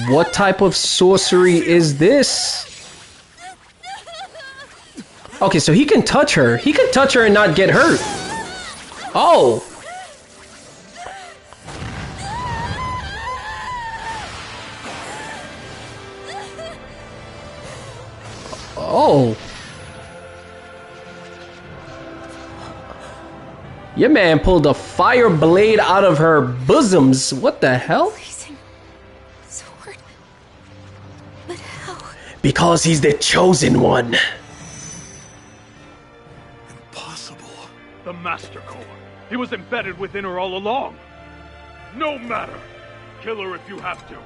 What type of sorcery is this? Okay, so he can touch her. He can touch her and not get hurt. Oh. Oh. Your man pulled a fire blade out of her bosoms. What the hell? Sword. But how? Because he's the chosen one. Master Core. He was embedded within her all along. No matter. Kill her if you have to.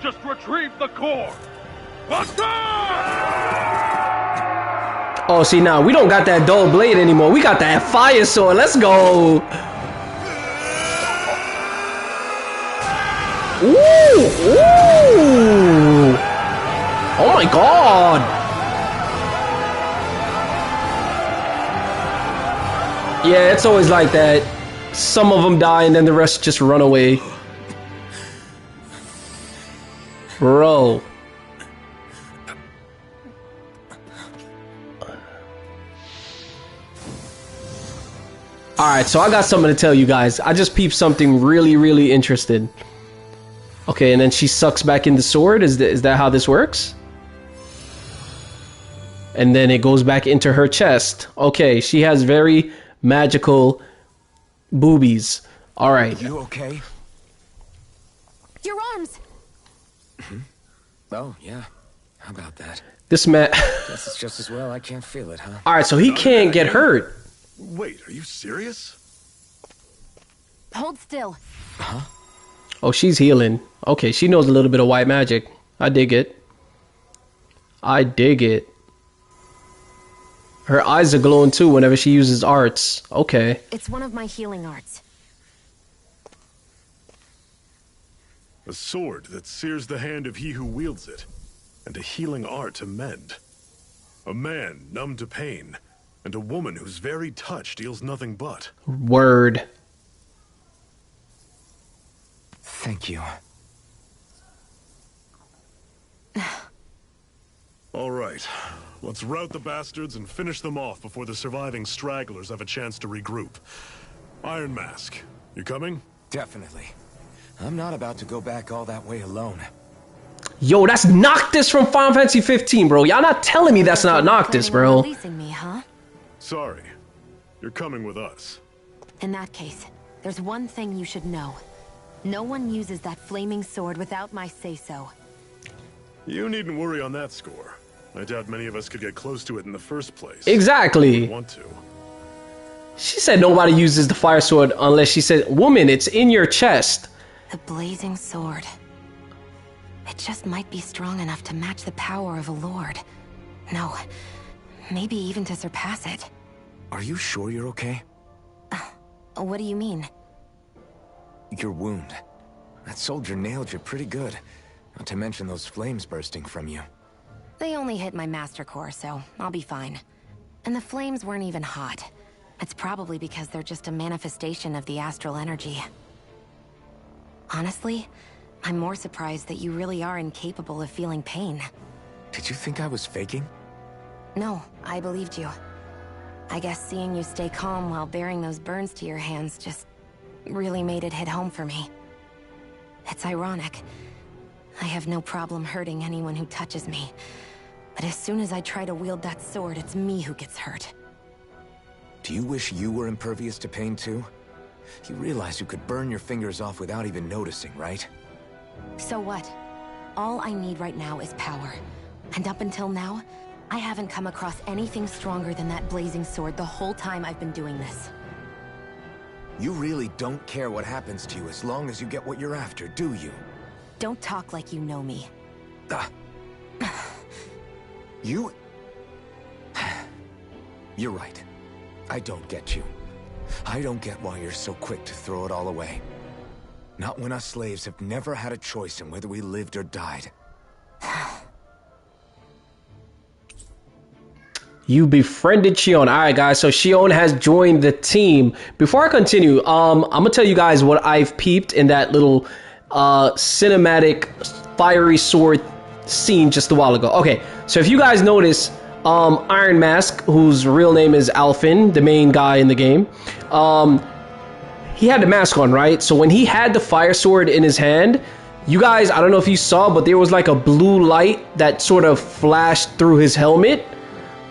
Just retrieve the core. Oh, see, now we don't got that dull blade anymore. We got that fire sword. Let's go. Ooh, ooh. Oh my god. Yeah, it's always like that. Some of them die and then the rest just run away. Bro. Alright, so I got something to tell you guys. I just peeped something really interesting. Okay, and then she sucks back in the sword? Is that how this works? And then it goes back into her chest. Okay, she has very magical boobies. Alright. You okay? Your arms! Oh, yeah. How about that? This man... Guess it's just as well I can't feel it, huh? Alright, so he can't get hurt. Wait, are you serious? Hold still. Huh? Oh, she's healing. Okay, she knows a little bit of white magic. I dig it. I dig it. Her eyes are glowing too whenever she uses arts. Okay. It's one of my healing arts. A sword that sears the hand of he who wields it, and a healing art to mend. A man numb to pain, and a woman whose very touch deals nothing but. Word. Thank you. All right, let's rout the bastards and finish them off before the surviving stragglers have a chance to regroup. Iron Mask, you coming? Definitely. I'm not about to go back all that way alone. Yo, that's Noctis from Final Fantasy 15, bro. Y'all not telling me that's not Noctis, bro. Releasing me, huh? Sorry, you're coming with us. In that case, there's one thing you should know. No one uses that flaming sword without my say-so. You needn't worry on that score. I doubt many of us could get close to it in the first place. Exactly. Want to. She said nobody uses the fire sword unless she said, woman, it's in your chest. The blazing sword. It just might be strong enough to match the power of a lord. No, maybe even to surpass it. Are you sure you're okay? What do you mean? Your wound. That soldier nailed you pretty good. Not to mention those flames bursting from you. They only hit my master core, so I'll be fine. And the flames weren't even hot. It's probably because they're just a manifestation of the astral energy. Honestly, I'm more surprised that you really are incapable of feeling pain. Did you think I was faking? No, I believed you. I guess seeing you stay calm while bearing those burns to your hands just really made it hit home for me. It's ironic. I have no problem hurting anyone who touches me. But as soon as I try to wield that sword, it's me who gets hurt. Do you wish you were impervious to pain too? You realize you could burn your fingers off without even noticing, right? So what? All I need right now is power. And up until now, I haven't come across anything stronger than that blazing sword the whole time I've been doing this. You really don't care what happens to you as long as you get what you're after, do you? Don't talk like you know me. You... You're right. I don't get you. I don't get why you're so quick to throw it all away. Not when us slaves have never had a choice in whether we lived or died. You befriended Shionne. Alright guys, so Shionne has joined the team. Before I continue, I'm gonna tell you guys what I've peeped in that little cinematic fiery sword scene just a while ago. Okay, so if you guys notice, Iron Mask, whose real name is Alphen, the main guy in the game, he had the mask on, right? So when he had the fire sword in his hand, you guys, I don't know if you saw, but there was like a blue light that sort of flashed through his helmet.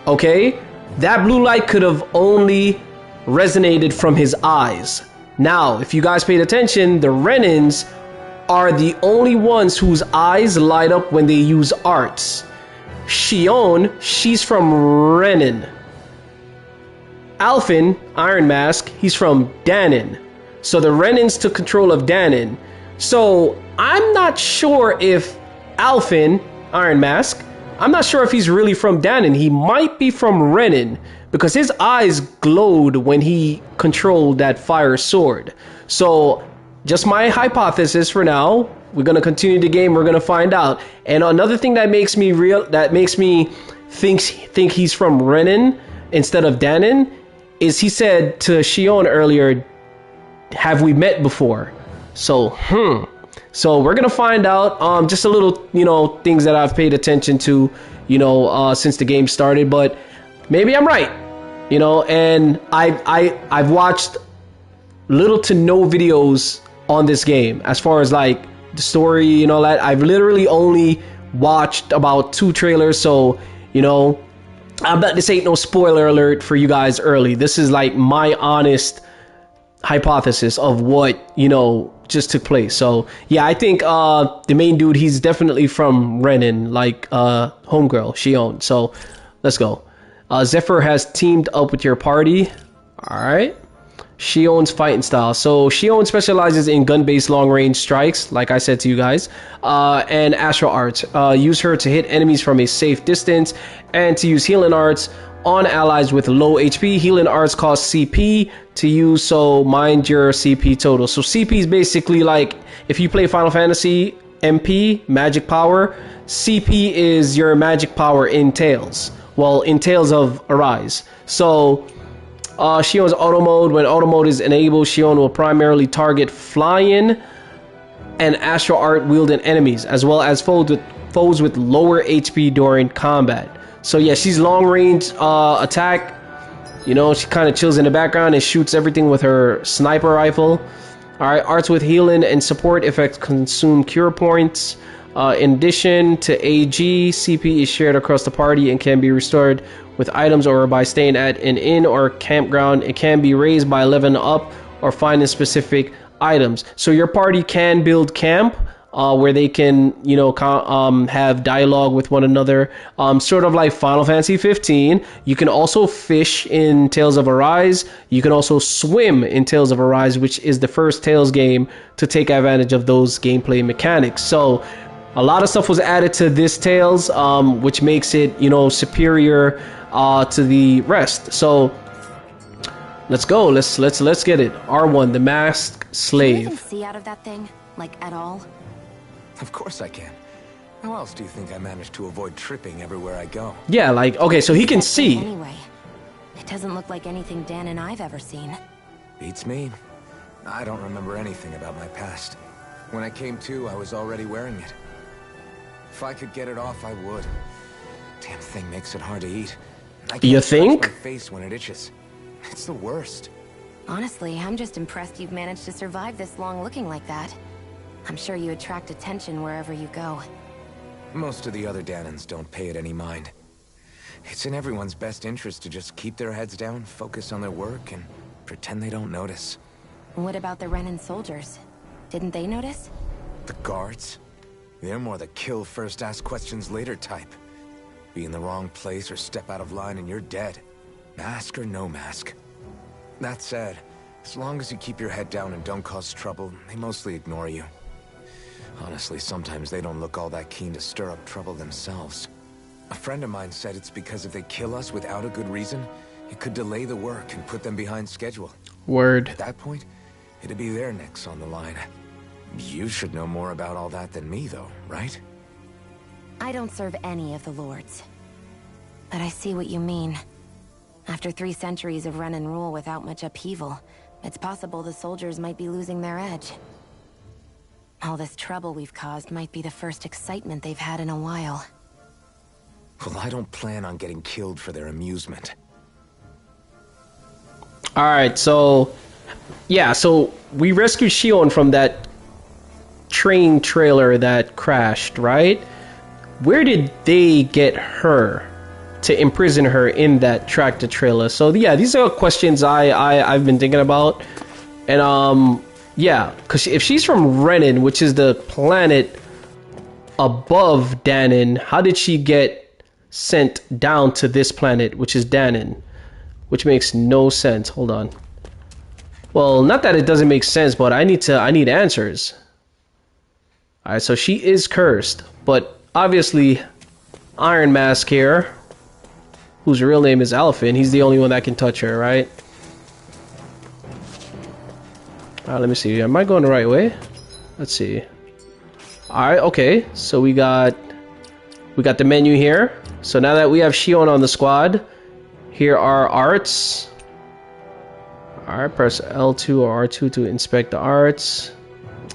Okay, that blue light could have only resonated from his eyes. Now, if you guys paid attention, the Renans are the only ones whose eyes light up when they use arts. Shionne, she's from Renan. Alphen, Iron Mask, he's from Dahna. So the Renans took control of Dahna. So I'm not sure if Alphen, Iron Mask, I'm not sure if he's really from Dahna. He might be from Renan because his eyes glowed when he controlled that fire sword. So just my hypothesis for now. We're gonna continue the game. We're gonna find out. And another thing that makes me think he's from Renan instead of Dahna is he said to Shionne earlier, "Have we met before?" So So we're gonna find out. Just a little, things that I've paid attention to, since the game started. But maybe I'm right, And I've watched little to no videos on this game as far as like the story and all that. I've literally only watched about 2 trailers, so I bet this ain't no spoiler alert for you guys early. This is like my honest hypothesis of what just took place. So yeah, I think the main dude, he's definitely from Renan, like homegirl Shionne. So let's go. Zephyr has teamed up with your party. All right. Shionne's fighting style. So Shionne specializes in gun-based long-range strikes, like I said to you guys, and astral arts. Use her to hit enemies from a safe distance, and to use healing arts on allies with low HP. Healing arts cost CP to use, so mind your CP total. So CP is basically like if you play Final Fantasy MP, magic power. CP is your magic power in Tales. Well, in Tales of Arise. So Shionne's auto mode. When auto mode is enabled, Shionne will primarily target flying and astral art wielding enemies, as well as foes with lower HP during combat. So yeah, she's long range attack. She kind of chills in the background and shoots everything with her sniper rifle. All right, arts with healing and support effects consume cure points. In addition to AG, CP is shared across the party and can be restored with items or by staying at an inn or campground. It can be raised by leveling up or finding specific items. So your party can build camp where they can, have dialogue with one another, sort of like Final Fantasy 15. You can also fish in Tales of Arise. You can also swim in Tales of Arise, which is the first Tales game to take advantage of those gameplay mechanics. So a lot of stuff was added to this Tales, which makes it, superior to the rest. So let's go. Let's get it. R1, the Masked Slave. Can you even see out of that thing, like at all? Of course I can. How else do you think I managed to avoid tripping everywhere I go? Yeah, like, okay, so he can see. Anyway, it doesn't look like anything Dan and I've ever seen. Beats me. I don't remember anything about my past. When I came to, I was already wearing it. If I could get it off, I would. Damn thing makes it hard to eat. You think? My face when it itches. It's the worst. Honestly, I'm just impressed you've managed to survive this long looking like that. I'm sure you attract attention wherever you go. Most of the other Dahnans don't pay it any mind. It's in everyone's best interest to just keep their heads down, focus on their work, and pretend they don't notice. What about the Renan soldiers? Didn't they notice? The guards? They're more the kill first, ask questions later type. Be in the wrong place or step out of line and you're dead. Mask or no mask. That said, as long as you keep your head down and don't cause trouble, they mostly ignore you. Honestly, sometimes they don't look all that keen to stir up trouble themselves. A friend of mine said it's because if they kill us without a good reason, it could delay the work and put them behind schedule. Word. At that point, it'd be their necks on the line. You should know more about all that than me, though, right? I don't serve any of the lords. But I see what you mean. After 3 centuries of Renan rule without much upheaval, it's possible the soldiers might be losing their edge. All this trouble we've caused might be the first excitement they've had in a while. Well, I don't plan on getting killed for their amusement. Alright, so... yeah, so we rescued Shionne from that train trailer that crashed, right? Where did they get her to imprison her in that tractor trailer? So yeah, these are questions I've been thinking about. And yeah, because if she's from Renan, which is the planet above Dahna, how did she get sent down to this planet, which is Dahna? which makes no sense. Hold on. Well, not that it doesn't make sense, but I need answers. All right, so she is cursed, but obviously Iron Mask here, whose real name is Alphen, he's the only one that can touch her, right? All right, let me see. Am I going the right way? Let's see. All right, okay. So we got the menu here. So now that we have Shionne on the squad, here are arts. All right, press L2 or R2 to inspect the arts.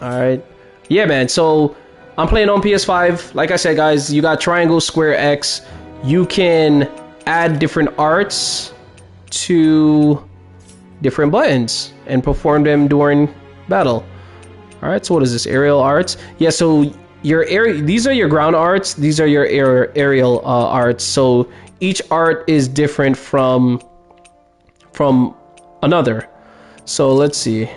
All right. Yeah, man. So I'm playing on PS5. Like I said, guys, you got triangle, square, X. You can add different arts to different buttons and perform them during battle. All right. So what is this? Aerial arts. Yeah. So these are your ground arts. These are your aerial arts. So each art is different from another. So let's see.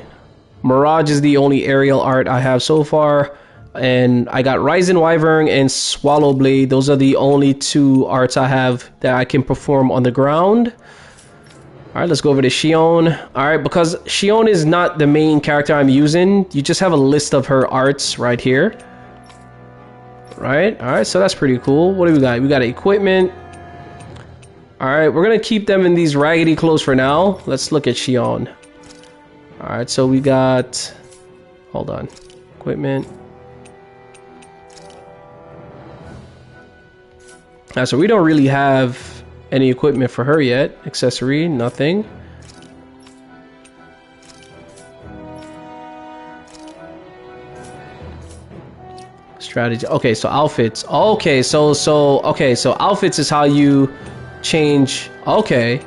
Mirage is the only aerial art I have so far, and I got Rising Wyvern and Swallow Blade. Those are the only two arts I have that I can perform on the ground. All right, let's go over to Shionne. All right, because Shionne is not the main character I'm using, you just have a list of her arts right here. Right? All right, so that's pretty cool. What do we got? We got equipment. All right, we're gonna keep them in these raggedy clothes for now. Let's look at Shionne. All right, so we got, hold on, equipment. So we don't really have any equipment for her yet. Accessory, nothing. Strategy. Okay, so outfits. Okay, so outfits is how you change. Okay,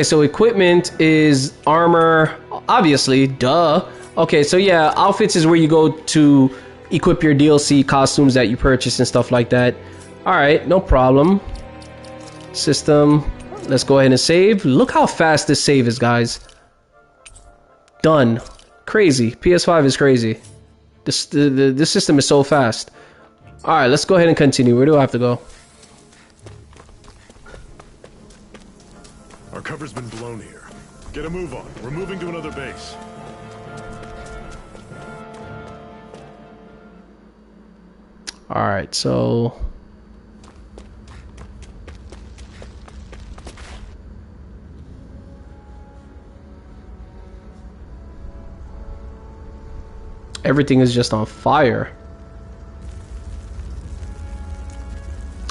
so equipment is armor, obviously, duh. Okay, so yeah, outfits is where you go to equip your DLC costumes that you purchase and stuff like that. All right, no problem. System, let's go ahead and save. Look how fast this save is, guys. Done. Crazy. PS5 is crazy. This system is so fast. All right, let's go ahead and continue. Where do I have to go? Our cover's been blown here. Get a move on. We're moving to another base. All right, so everything is just on fire.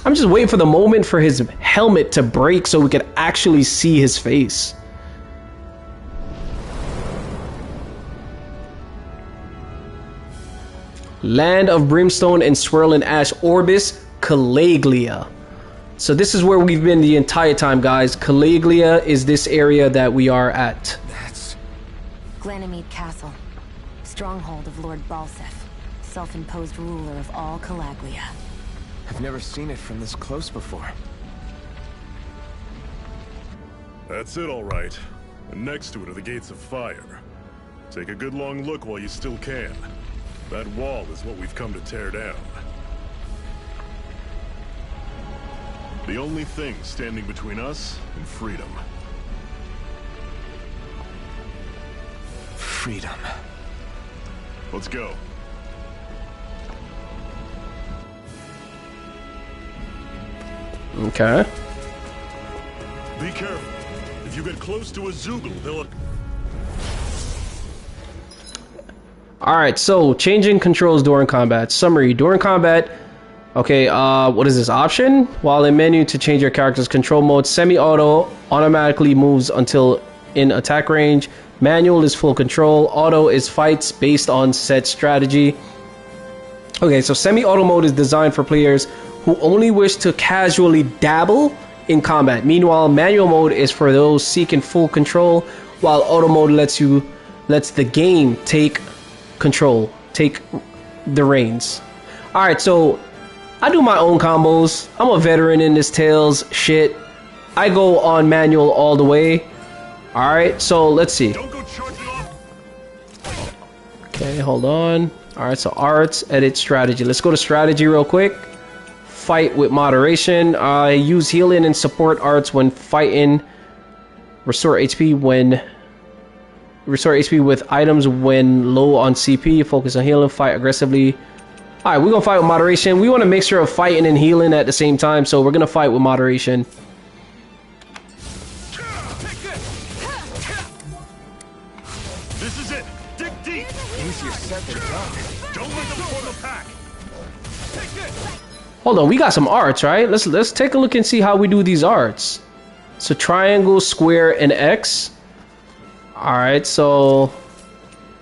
I'm just waiting for the moment for his helmet to break so we could actually see his face. Land of Brimstone and Swirling Ash, Orbis, Caliglia. So this is where we've been the entire time, guys. Caliglia is this area that we are at. That's Glanamede Castle, stronghold of Lord Balsef, self-imposed ruler of all Calaglia. I've never seen it from this close before. That's it, all right. And next to it are the Gates of Fire. Take a good long look while you still can. That wall is what we've come to tear down. The only thing standing between us and freedom. Freedom. Let's go. Okay. Be careful. If you get close to a Zoogle, they'll... Alright, so changing controls during combat. Summary. During combat, okay, what is this option? While in menu to change your character's control mode, semi-auto automatically moves until in attack range. Manual is full control. Auto is fights based on set strategy. Okay, so semi-auto mode is designed for players who only wish to casually dabble in combat. Meanwhile, manual mode is for those seeking full control, while auto mode lets the game take control, take the reins. All right, so I do my own combos. I'm a veteran in this Tales shit. I go on manual all the way. All right, so let's see. Don't go charging off. Okay, hold on. All right, so arts, edit, strategy. Let's go to strategy real quick. fight with moderation. I use healing and support arts when fighting. Restore HP with items when low on CP. Focus on healing. Fight aggressively. All right, we're gonna fight with moderation. We want to make sure of fighting and healing at the same time, so we're gonna fight with moderation. This is it. Dig deep. Easier said than done. Don't let them form a pack. Hold on, we got some arts, right? Let's take a look and see how we do these arts. So triangle, square, and X. All right, so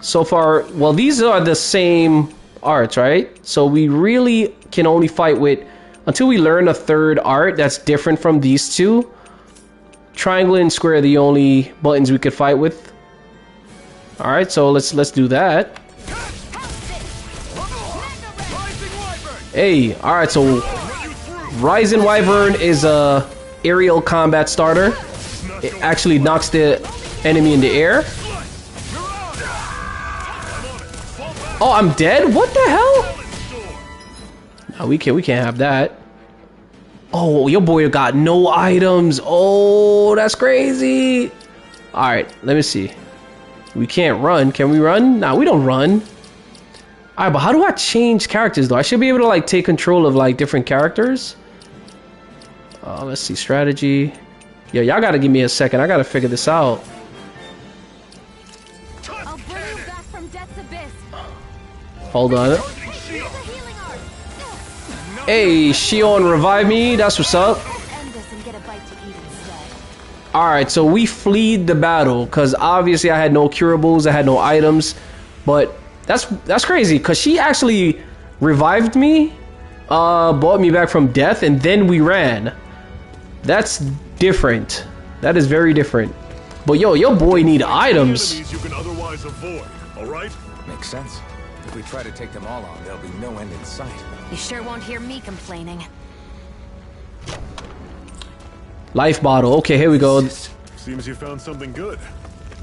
far, well, these are the same arts, right? So we really can only fight with, until we learn a third art that's different from these two. Triangle and square are the only buttons we could fight with. All right, so let's do that. Hey, all right, so Rising Wyvern is a aerial combat starter. It actually knocks the enemy in the air. Oh, I'm dead? What the hell? No, we can't have that. Oh, your boy got no items. Oh, that's crazy. All right, let me see. We can't run. Can we run? Nah, we don't run. All right, but how do I change characters though? I should be able to like take control of like different characters. Let's see, strategy. Yeah, y'all gotta give me a second. I gotta figure this out. I'll bring you back from death's abyss. Hold on. Hey, Shionne, revive me. That's what's up. End this and get a bite to eat instead. All right, so we fleed the battle because obviously I had no curables, I had no items, but that's crazy because she actually revived me, brought me back from death, and then we ran. That's different. That is very different. But yo, your boy need items. Enemies you can otherwise avoid. All right. Makes sense. If we try to take them all on, there'll be no end in sight. You sure won't hear me complaining. Life bottle. Okay, here we go. Seems you found something good.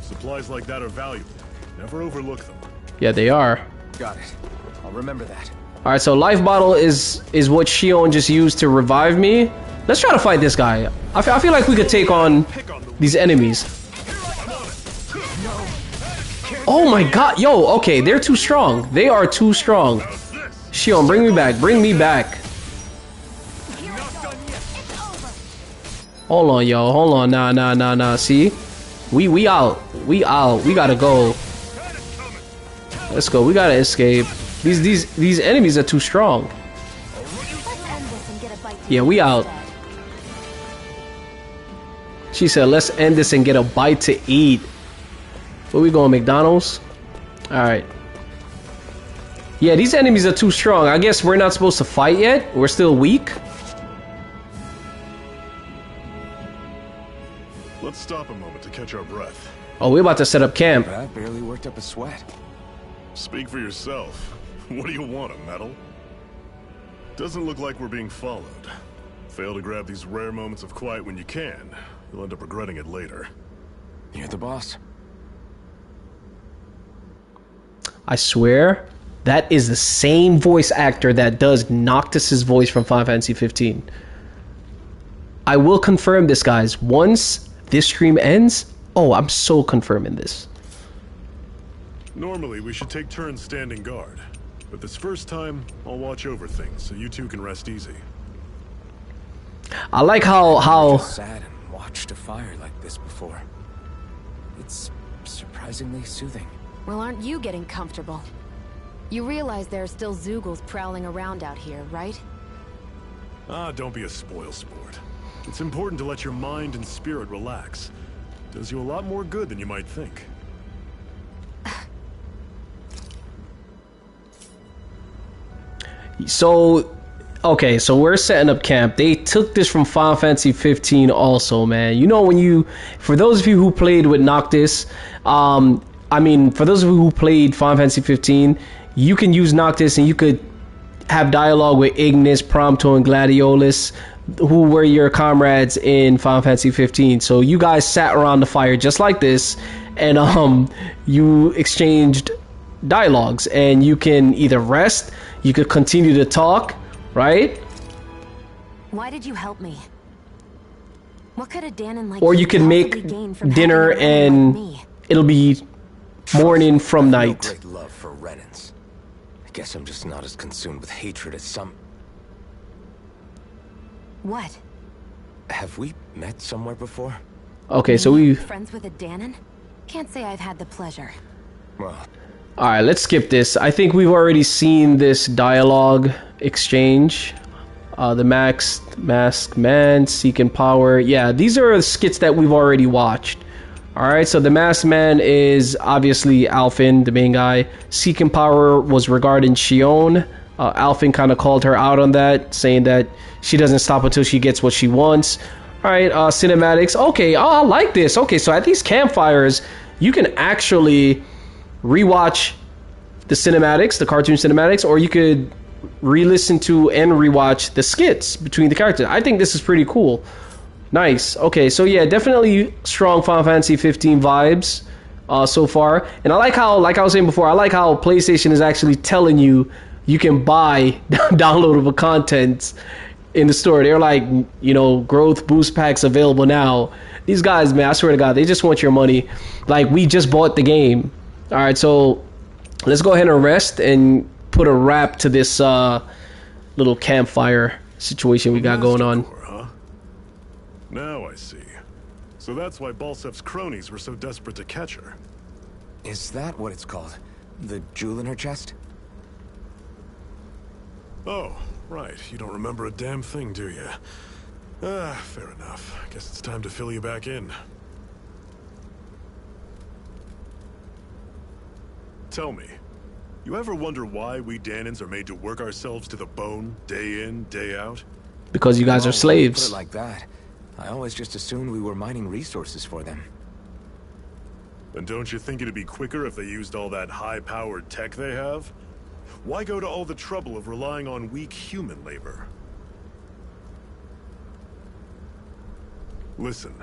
Supplies like that are valuable. Never overlook them. Yeah, they are. Got it. I'll remember that. All right, so life bottle is what Shionne just used to revive me. Let's try to fight this guy. I feel like we could take on these enemies. Oh my god, yo, okay, they're too strong. They are too strong. Shionne, bring me back, bring me back. Hold on, yo, hold on, nah, see? We out, we gotta go. Let's go, we gotta escape. These enemies are too strong. Yeah, we out. She said, let's end this and get a bite to eat. Where we going, McDonald's? Alright. Yeah, these enemies are too strong. I guess we're not supposed to fight yet. We're still weak. Let's stop a moment to catch our breath. Oh, we're about to set up camp. That barely worked up a sweat. Speak for yourself. What do you want, a medal? Doesn't look like we're being followed. Fail to grab these rare moments of quiet when you can. You'll end up regretting it later. You're the boss. I swear, that is the same voice actor that does Noctis's voice from Final Fantasy 15. I will confirm this, guys. Once this stream ends, oh, I'm so confirming this. Normally, we should take turns standing guard. But this first time, I'll watch over things so you two can rest easy. I like how Sat and watched a fire like this before. It's surprisingly soothing. Well, aren't you getting comfortable? You realize there are still Zeugles prowling around out here, right? Ah, don't be a spoilsport. It's important to let your mind and spirit relax. Does you a lot more good than you might think. So, okay, so we're setting up camp. They took this from Final Fantasy 15 also, man. You know, when you, for those of you who played with Noctis, I mean, for those of you who played Final Fantasy 15, you can use Noctis and you could have dialogue with Ignis, Prompto, and Gladiolus, who were your comrades in Final Fantasy 15. So you guys sat around the fire just like this, and you exchanged dialogues, and you can either rest, you could continue to talk, right? Why did you help me? What could a Dahnan like Or you can make possibly gain from dinner helping a Renan and like me? it'll be morning from I have night. No great love for Renans. I guess I'm just not as consumed with hatred as some. What? Have we met somewhere before? Okay, so we... Friends with a Dahnan? Can't say I've had the pleasure. Well, Alright, let's skip this. I think we've already seen this dialogue exchange. The Masked Man, Seeking Power. Yeah, these are skits that we've already watched. Alright, so the Masked Man is obviously Alphen, the main guy. Seeking Power was regarding Shionne. Alphen kind of called her out on that, saying that she doesn't stop until she gets what she wants. Alright, cinematics. Okay, I like this. Okay, so at these campfires, you can actually rewatch the cinematics, the cartoon cinematics, or you could re-listen to and rewatch the skits between the characters. I think this is pretty cool. Nice. Okay, so yeah, definitely strong Final Fantasy 15 vibes so far. And I like how, like I was saying before, I like how PlayStation is actually telling you you can buy downloadable content in the store. They're like, you know, growth boost packs available now. These guys, man, I swear to God, they just want your money. Like, we just bought the game. All right, so let's go ahead and rest and put a wrap to this little campfire situation we got going on. Huh? Now I see. So that's why Balsef's cronies were so desperate to catch her. is that what it's called? The jewel in her chest? Oh, right. You don't remember a damn thing, do you? Fair enough. Guess it's time to fill you back in. Tell me, you ever wonder why we Dahnans are made to work ourselves to the bone, day in, day out? Because you guys are slaves. Put it like that. I always just assumed we were mining resources for them. And don't you think it'd be quicker if they used all that high-powered tech they have? Why go to all the trouble of relying on weak human labor? Listen,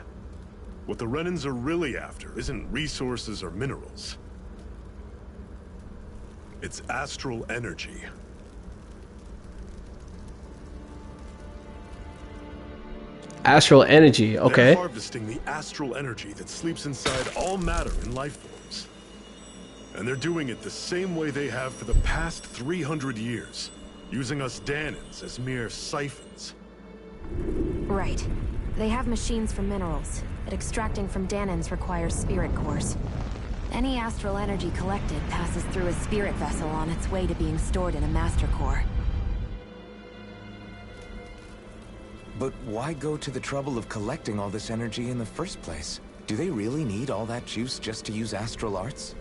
what the Renans are really after isn't resources or minerals. It's astral energy. Astral energy, okay. They're harvesting the astral energy that sleeps inside all matter in life forms. And they're doing it the same way they have for the past 300 years, using us Dahnans as mere siphons. Right. They have machines for minerals, but extracting from Dahnans requires spirit cores. Any astral energy collected passes through a spirit vessel on its way to being stored in a master core. But why go to the trouble of collecting all this energy in the first place? Do they really need all that juice just to use astral arts?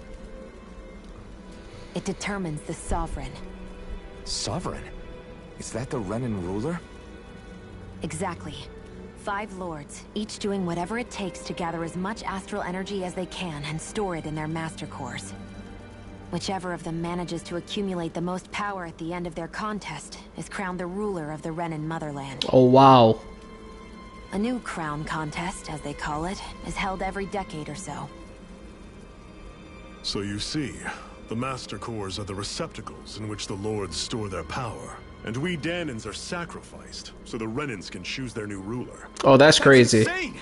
It determines the Sovereign. Sovereign? Is that the Renan ruler? Exactly. 5 lords, each doing whatever it takes to gather as much astral energy as they can and store it in their master cores. Whichever of them manages to accumulate the most power at the end of their contest is crowned the ruler of the Renan motherland. Oh, wow. A new crown contest, as they call it, is held every decade or so. So you see, the master cores are the receptacles in which the lords store their power. And we Dahnans are sacrificed, so the Renans can choose their new ruler. Oh, that's crazy. Insane!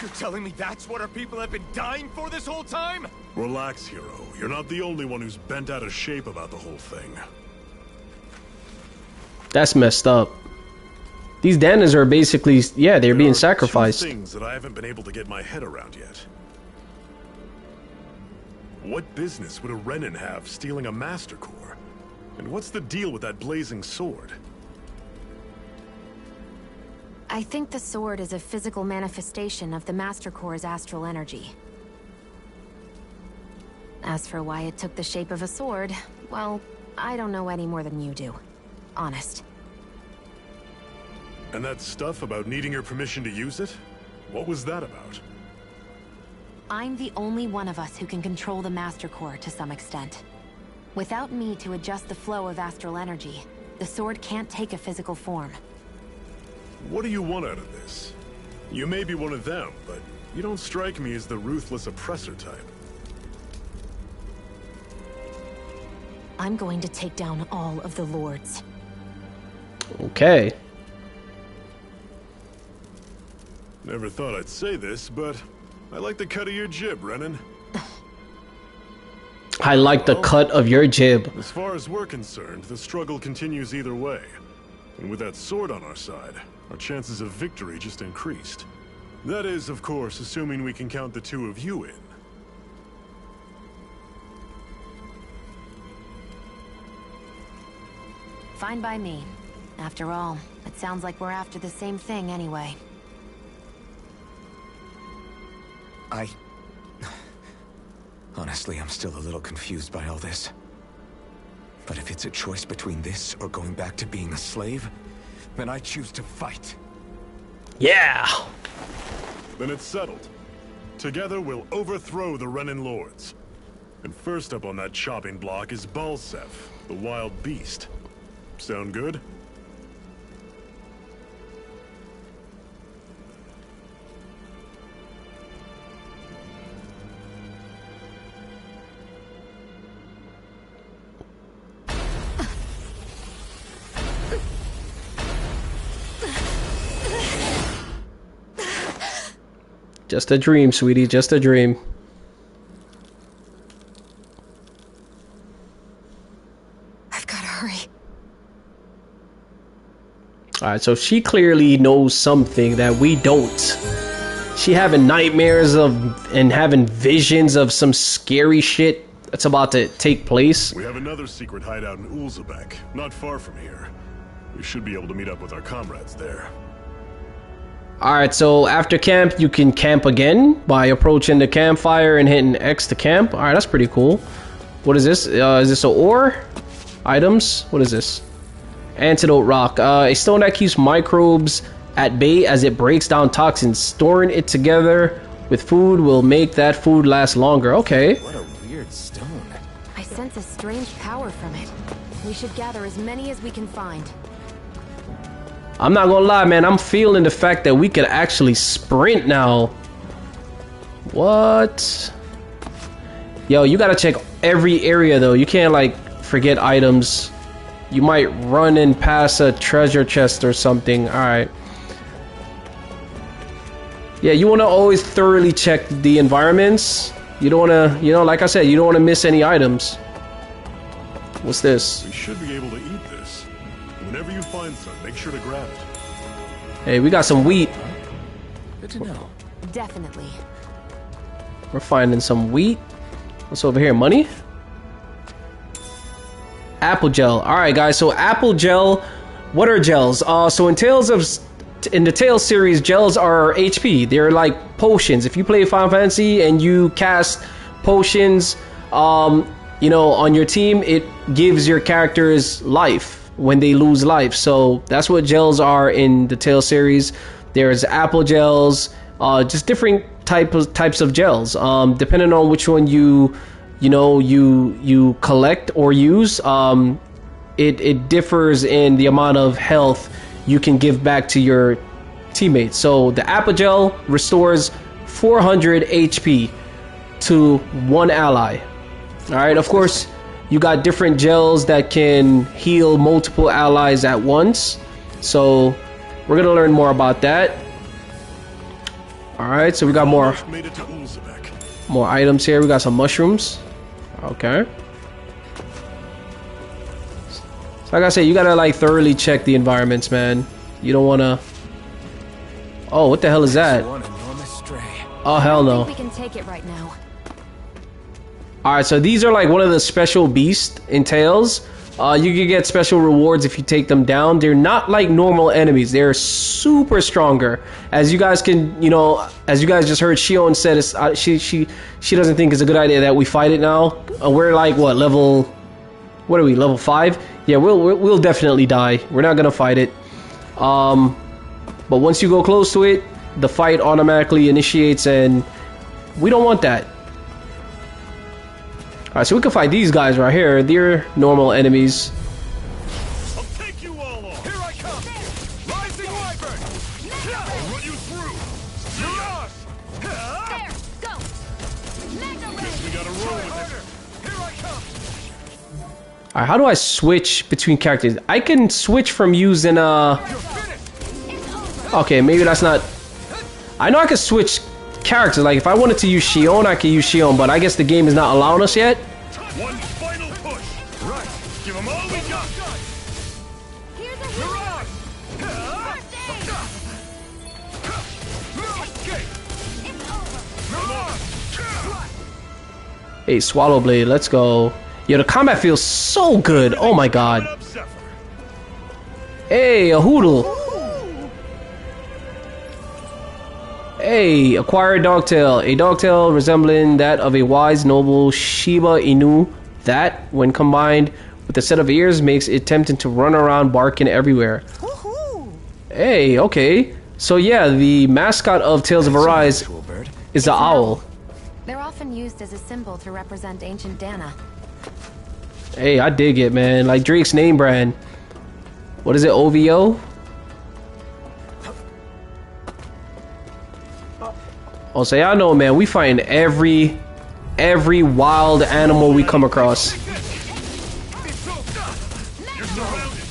You're telling me that's what our people have been dying for this whole time? Relax, hero. You're not the only one who's bent out of shape about the whole thing. That's messed up. These Dahnans are basically, yeah, they're being sacrificed. Two things that I haven't been able to get my head around yet. What business would a Renan have stealing a master core? And what's the deal with that blazing sword? I think the sword is a physical manifestation of the Master Core's astral energy. As for why it took the shape of a sword, well, I don't know any more than you do. Honest. And that stuff about needing your permission to use it? What was that about? I'm the only one of us who can control the Master Core to some extent. Without me to adjust the flow of astral energy, the sword can't take a physical form. What do you want out of this? You may be one of them, but you don't strike me as the ruthless oppressor type. I'm going to take down all of the lords. Okay. Never thought I'd say this, but I like the cut of your jib, Renan. I like the cut of your jib. As far as we're concerned, the struggle continues either way. And with that sword on our side, our chances of victory just increased. That is, of course, assuming we can count the two of you in. Fine by me. After all, it sounds like we're after the same thing anyway. Honestly, I'm still a little confused by all this. But if it's a choice between this or going back to being a slave, then I choose to fight. Yeah! Then it's settled. Together we'll overthrow the Renan Lords. And first up on that chopping block is Balsef, the wild beast. Sound good? Just a dream, sweetie, just a dream. I've gotta hurry. Alright, so she clearly knows something that we don't. She having nightmares of and having visions of some scary shit that's about to take place. We have another secret hideout in Ulzebek, not far from here. We should be able to meet up with our comrades there. Alright, so after camp, you can camp again by approaching the campfire and hitting X to camp. Alright, that's pretty cool. What is this? Is this an ore? Items? What is this? Antidote rock. A stone that keeps microbes at bay as it breaks down toxins. Storing it together with food will make that food last longer. Okay. What a weird stone. I sense a strange power from it. We should gather as many as we can find. I'm not gonna lie, man. I'm feeling the fact that we could actually sprint now. What? Yo, you gotta check every area, though. You can't, like, forget items. You might run and pass a treasure chest or something. Alright. Yeah, you want to always thoroughly check the environments. You don't want to, you know, like I said, you don't want to miss any items. What's this? We should be able to eat this. Whenever you find some, make sure to grab it. Hey, we got some wheat. Good to know. Definitely. We're finding some wheat. What's over here? Money? Apple gel. Alright, guys. So apple gel. What are gels? So in the Tales series, gels are HP. They're like potions. If you play Final Fantasy and you cast potions, you know, on your team, it gives your characters life when they lose life. So that's what gels are in the Tales series. There's apple gels, just different types of gels. Depending on which one you collect or use, it differs in the amount of health you can give back to your teammates. So the apple gel restores 400 HP to one ally. Alright, of course, you got different gels that can heal multiple allies at once. So we're gonna learn more about that. Alright, so we got more items here. We got some mushrooms. Okay. So like I said, you gotta like thoroughly check the environments, man. You don't wanna... Oh, what the hell is that? Oh, hell no. We can take it right now. Alright, so these are like one of the special beasts in Tales. You can get special rewards if you take them down. They're not like normal enemies. They're super stronger. As you guys can, you know, as you guys just heard, Shionne said she doesn't think it's a good idea that we fight it now. We're like, what, level... What are we, level 5? Yeah, we'll definitely die. We're not gonna fight it. But once you go close to it, the fight automatically initiates, and we don't want that. Alright, so we can fight these guys right here. They're normal enemies. I'll take you all on. Here I come. Rising Wyvern. I'll run you through. Mirage. There, go. Guess we gotta roll with it. Here I come. Alright, how do I switch between characters? I can switch from using Okay, maybe that's not... I know I could switch characters. Like if I wanted to use Shionne, I could use Shionne, but I guess the game is not allowing us yet. One final push. Right. Give them all we got. Here's a mirage. Hey, Swallow Blade, let's go. Yo, the combat feels so good. Oh my god. Hey, a Hoodle. Hey, acquired Dogtail. A Dogtail resembling that of a wise, noble Shiba Inu. That, when combined with a set of ears, makes it tempting to run around barking everywhere. Hey, okay. So yeah, the mascot of Tales of Arise is the owl. They're often used as a symbol to represent ancient Dahna. Hey, I dig it, man. Like Drake's name brand. What is it, OVO? Oh, so y'all know, man, we find every wild animal we come across.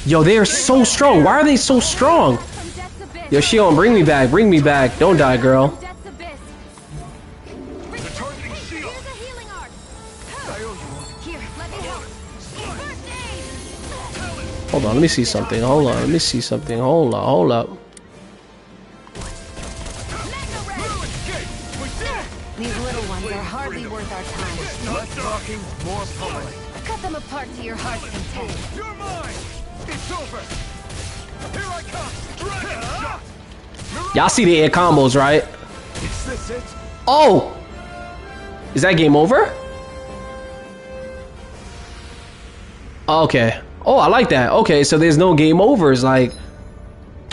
Yo, they are so strong. Why are they so strong? Yo, Shionne, bring me back. Bring me back. Don't die, girl. Hold on, let me see something. Hold on, let me see something. Hold up. These little ones are hardly worth our time. Less talking, more pulling. Cut them apart to your heart's content. You're mine! It's over! Here I come! Dragon! Y'all see the air combos, right? Is this it? Oh! Is that game over? Okay. Oh, I like that. Okay, so there's no game overs. Like,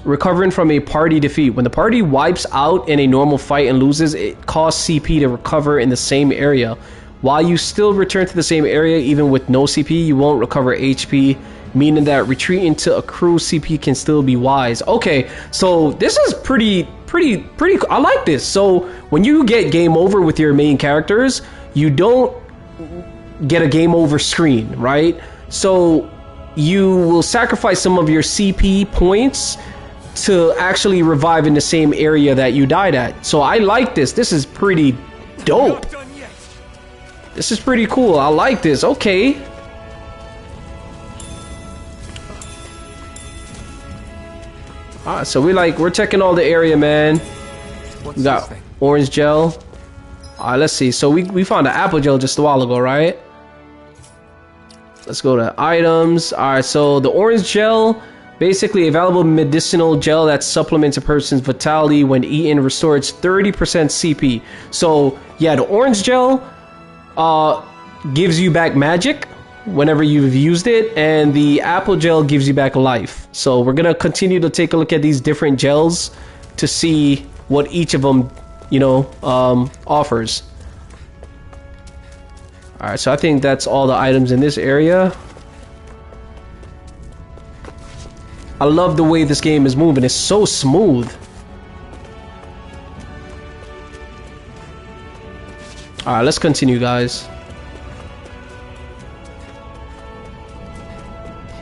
recovering from a party defeat. When the party wipes out in a normal fight and loses, it costs CP to recover in the same area. While you still return to the same area, even with no CP, you won't recover HP, meaning that retreating to accrue CP can still be wise. Okay, so this is pretty I like this. So when you get game over with your main characters, you don't get a game over screen, right? So you will sacrifice some of your CP points to actually revive in the same area that you died at. So I like this. This is pretty dope. This is pretty cool. I like this. Okay. Alright, so we're checking all the area, man. We got orange gel. Alright, let's see. So we found an apple gel just a while ago, right? Let's go to items. Alright, so the orange gel, basically a valuable medicinal gel that supplements a person's vitality when eaten, restores 30% CP. So yeah, the orange gel gives you back magic whenever you've used it, and the apple gel gives you back life. So we're gonna continue to take a look at these different gels to see what each of them, you know, offers. Alright, so I think that's all the items in this area. I love the way this game is moving. It's so smooth. Alright, let's continue, guys.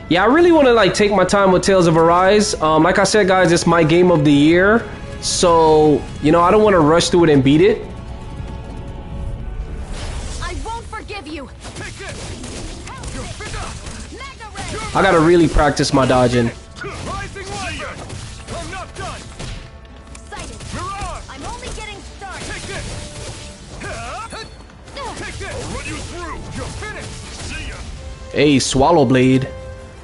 Yeah, I really want to like take my time with Tales of Arise. Like I said, guys, it's my game of the year. So, you know, I don't want to rush through it and beat it. I gotta really practice my dodging. Hey, Swallow Blade.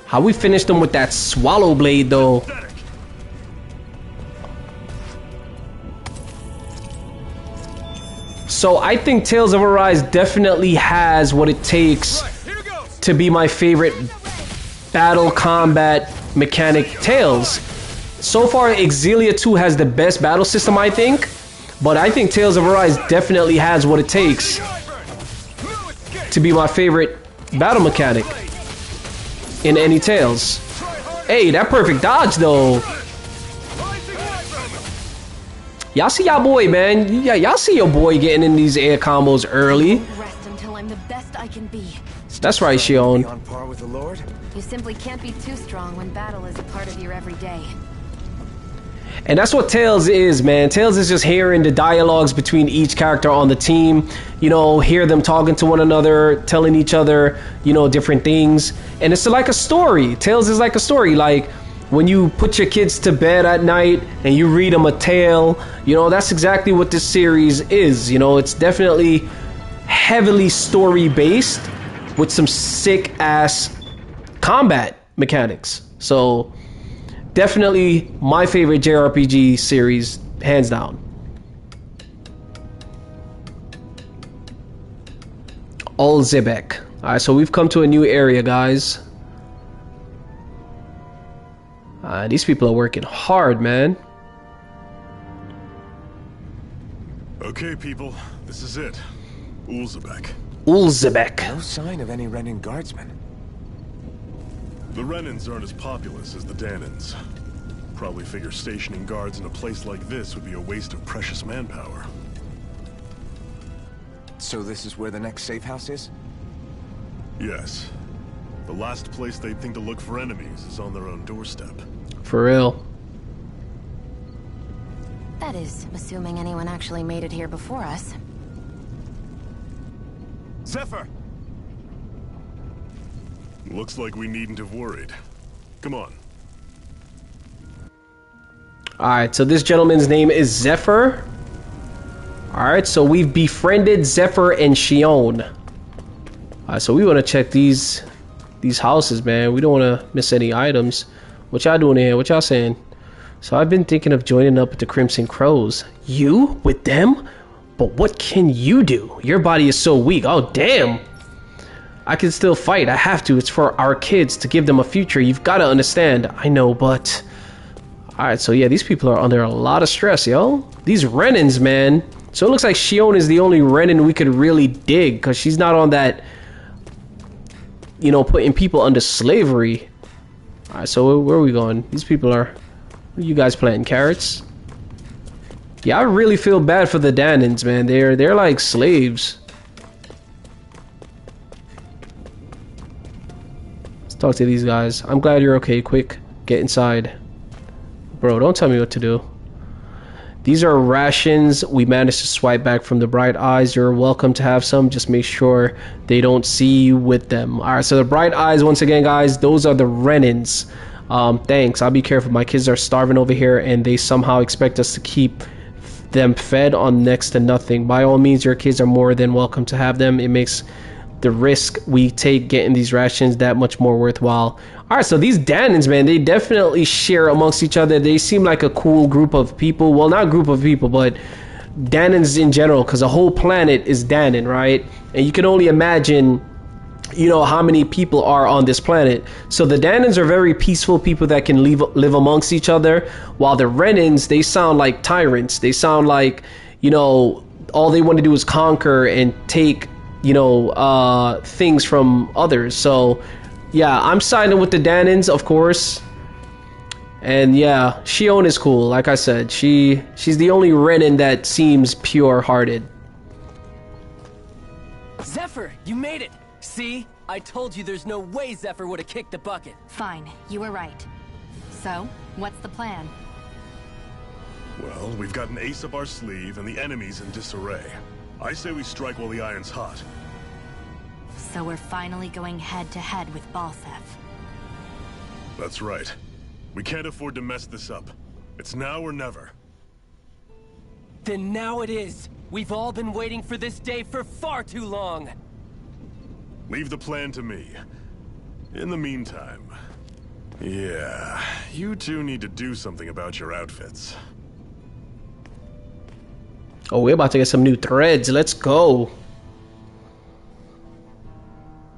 How we finished them with that Swallow Blade, though. So I think Tales of Arise definitely has what it takes to be my favorite battle combat mechanic Tales. So far, Exilia 2 has the best battle system, I think. But I think Tales of Arise definitely has what it takes to be my favorite battle mechanic in any Tales. Hey, that perfect dodge, though. Y'all see y'all boy, man. Yeah, y'all see your boy getting in these air combos early. Rest until I'm the best I can be. That's right, Shionne. On par with the Lord? You simply can't be too strong when battle is a part of your everyday. And that's what Tails is, man. Tails is just hearing the dialogues between each character on the team. You know, hear them talking to one another, telling each other, you know, different things. And it's like a story. Tails is like a story. Like when you put your kids to bed at night and you read them a tale, you know, that's exactly what this series is. You know, it's definitely heavily story based with some sick ass combat mechanics. So definitely my favorite JRPG series, hands down. Olzebek. Alright, so we've come to a new area, guys. These people are working hard, man. Okay, people, this is it. Ulzebek. Ulzebek. No sign of any Renin guardsmen. The Renins aren't as populous as the Dahnans. Probably figure stationing guards in a place like this would be a waste of precious manpower. So this is where the next safe house is? Yes. The last place they'd think to look for enemies is on their own doorstep. For real. That is, assuming anyone actually made it here before us. Zephyr! Looks like we needn't have worried. Come on. Alright, so this gentleman's name is Zephyr. Alright, so we've befriended Zephyr and Shionne. Alright, so we want to check these houses, man. We don't want to miss any items. What y'all doing here? What y'all saying? So I've been thinking of joining up with the Crimson Crows. You? With them? But what can you do? Your body is so weak. Oh, damn. I can still fight. I have to. It's for our kids to give them a future. You've got to understand. I know, but... Alright, so yeah, these people are under a lot of stress, yo. These Renins, man. So it looks like Shionne is the only Renin we could really dig, because she's not on that, you know, putting people under slavery. Alright, so where are we going? These people are... What are you guys planting? Carrots? Yeah, I really feel bad for the Dahnans, man. They're like slaves. Let's talk to these guys. I'm glad you're okay. Quick, get inside. Bro, don't tell me what to do. These are rations we managed to swipe back from the Bright Eyes. You're welcome to have some. Just make sure they don't see you with them. Alright, so the Bright Eyes, once again, guys, those are the Renins. Thanks. I'll be careful. My kids are starving over here, and they somehow expect us to keep them fed on next to nothing. By all means, your kids are more than welcome to have them. It makes the risk we take getting these rations that much more worthwhile. Alright, so these Dahnans, man, they definitely share amongst each other. They seem like a cool group of people. Well, not group of people, but Dahnans in general, because the whole planet is Dahnan, right? And you can only imagine, you know, how many people are on this planet. So the Dahnans are very peaceful people that can live amongst each other, while the Renins, they sound like tyrants. They sound like, you know, all they want to do is conquer and take, you know, things from others. So yeah, I'm siding with the Dahnans, of course. And yeah, Shionne is cool. Like I said, she's the only Renin that seems pure-hearted. Zephyr, you made it! See? I told you there's no way Zephyr would have kicked the bucket. Fine, you were right. So, what's the plan? Well, we've got an ace up our sleeve and the enemy's in disarray. I say we strike while the iron's hot. So we're finally going head-to-head with Balsef. That's right. We can't afford to mess this up. It's now or never. Then now it is! We've all been waiting for this day for far too long! Leave the plan to me. In the meantime... Yeah, you two need to do something about your outfits. Oh, we're about to get some new threads. Let's go.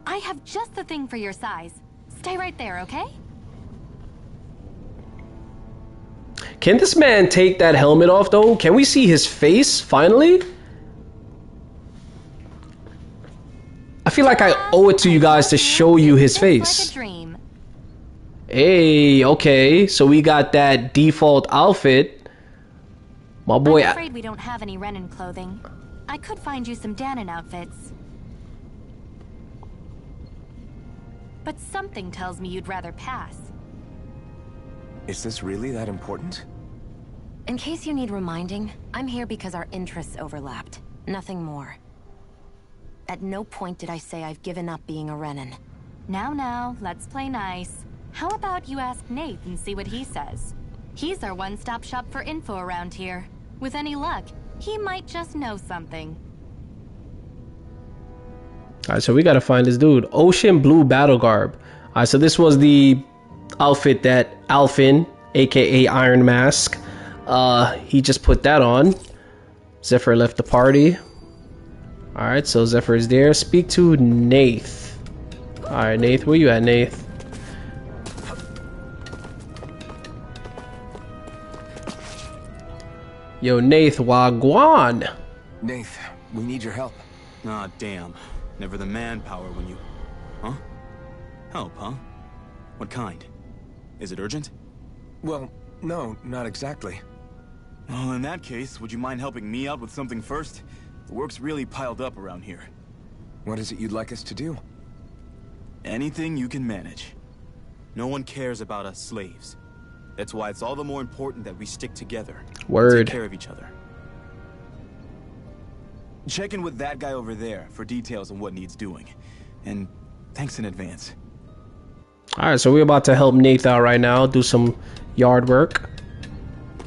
I have just the thing for your size. Stay right there, okay? Can this man take that helmet off, though? Can we see his face, finally? I feel like I owe it to you guys to show you his face. Like a dream. Hey, okay. So we got that default outfit. My boy... I'm afraid we don't have any Renin clothing. I could find you some Dahnan outfits. But something tells me you'd rather pass. Is this really that important? In case you need reminding, I'm here because our interests overlapped. Nothing more. At no point did I say I've given up being a Renan. Now, let's play nice. How about you ask Nath and see what he says? He's our one-stop shop for info around here. With any luck, he might just know something. Alright, so we gotta find this dude. Ocean Blue Battle Garb. Alright, so this was the outfit that Alphen, aka Iron Mask, he just put that on. Zephyr left the party. Alright, so Zephyr is there. Speak to Nath. Alright, Nath, where you at, Nath? Yo, Nath, wagwan. Nath, we need your help. Ah, damn. Never the manpower when you... Huh? Help, huh? What kind? Is it urgent? Well, no, not exactly. Well, in that case, would you mind helping me out with something first? The work's really piled up around here. What is it you'd like us to do? Anything you can manage. No one cares about us slaves. That's why it's all the more important that we stick together. Word. Take care of each other. Check in with that guy over there for details on what needs doing. And thanks in advance. Alright, so we're about to help Nath out right now, do some yard work.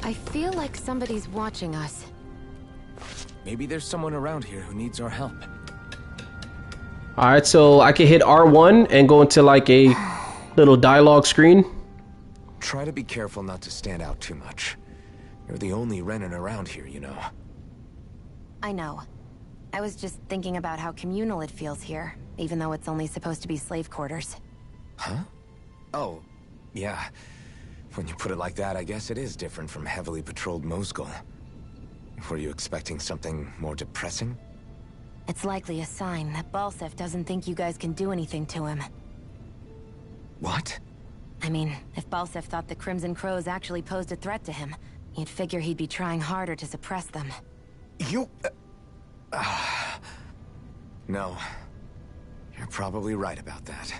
I feel like somebody's watching us. Maybe there's someone around here who needs our help. Alright, so I can hit R1 and go into like a little dialogue screen. Try to be careful not to stand out too much. You're the only Renan around here, you know. I know. I was just thinking about how communal it feels here, even though it's only supposed to be slave quarters. Huh? Oh, yeah. When you put it like that, I guess it is different from heavily patrolled Mosgul. Were you expecting something more depressing? It's likely a sign that Balsef doesn't think you guys can do anything to him. What? I mean, if Balsef thought the Crimson Crows actually posed a threat to him, you'd figure he'd be trying harder to suppress them. You... No. You're probably right about that.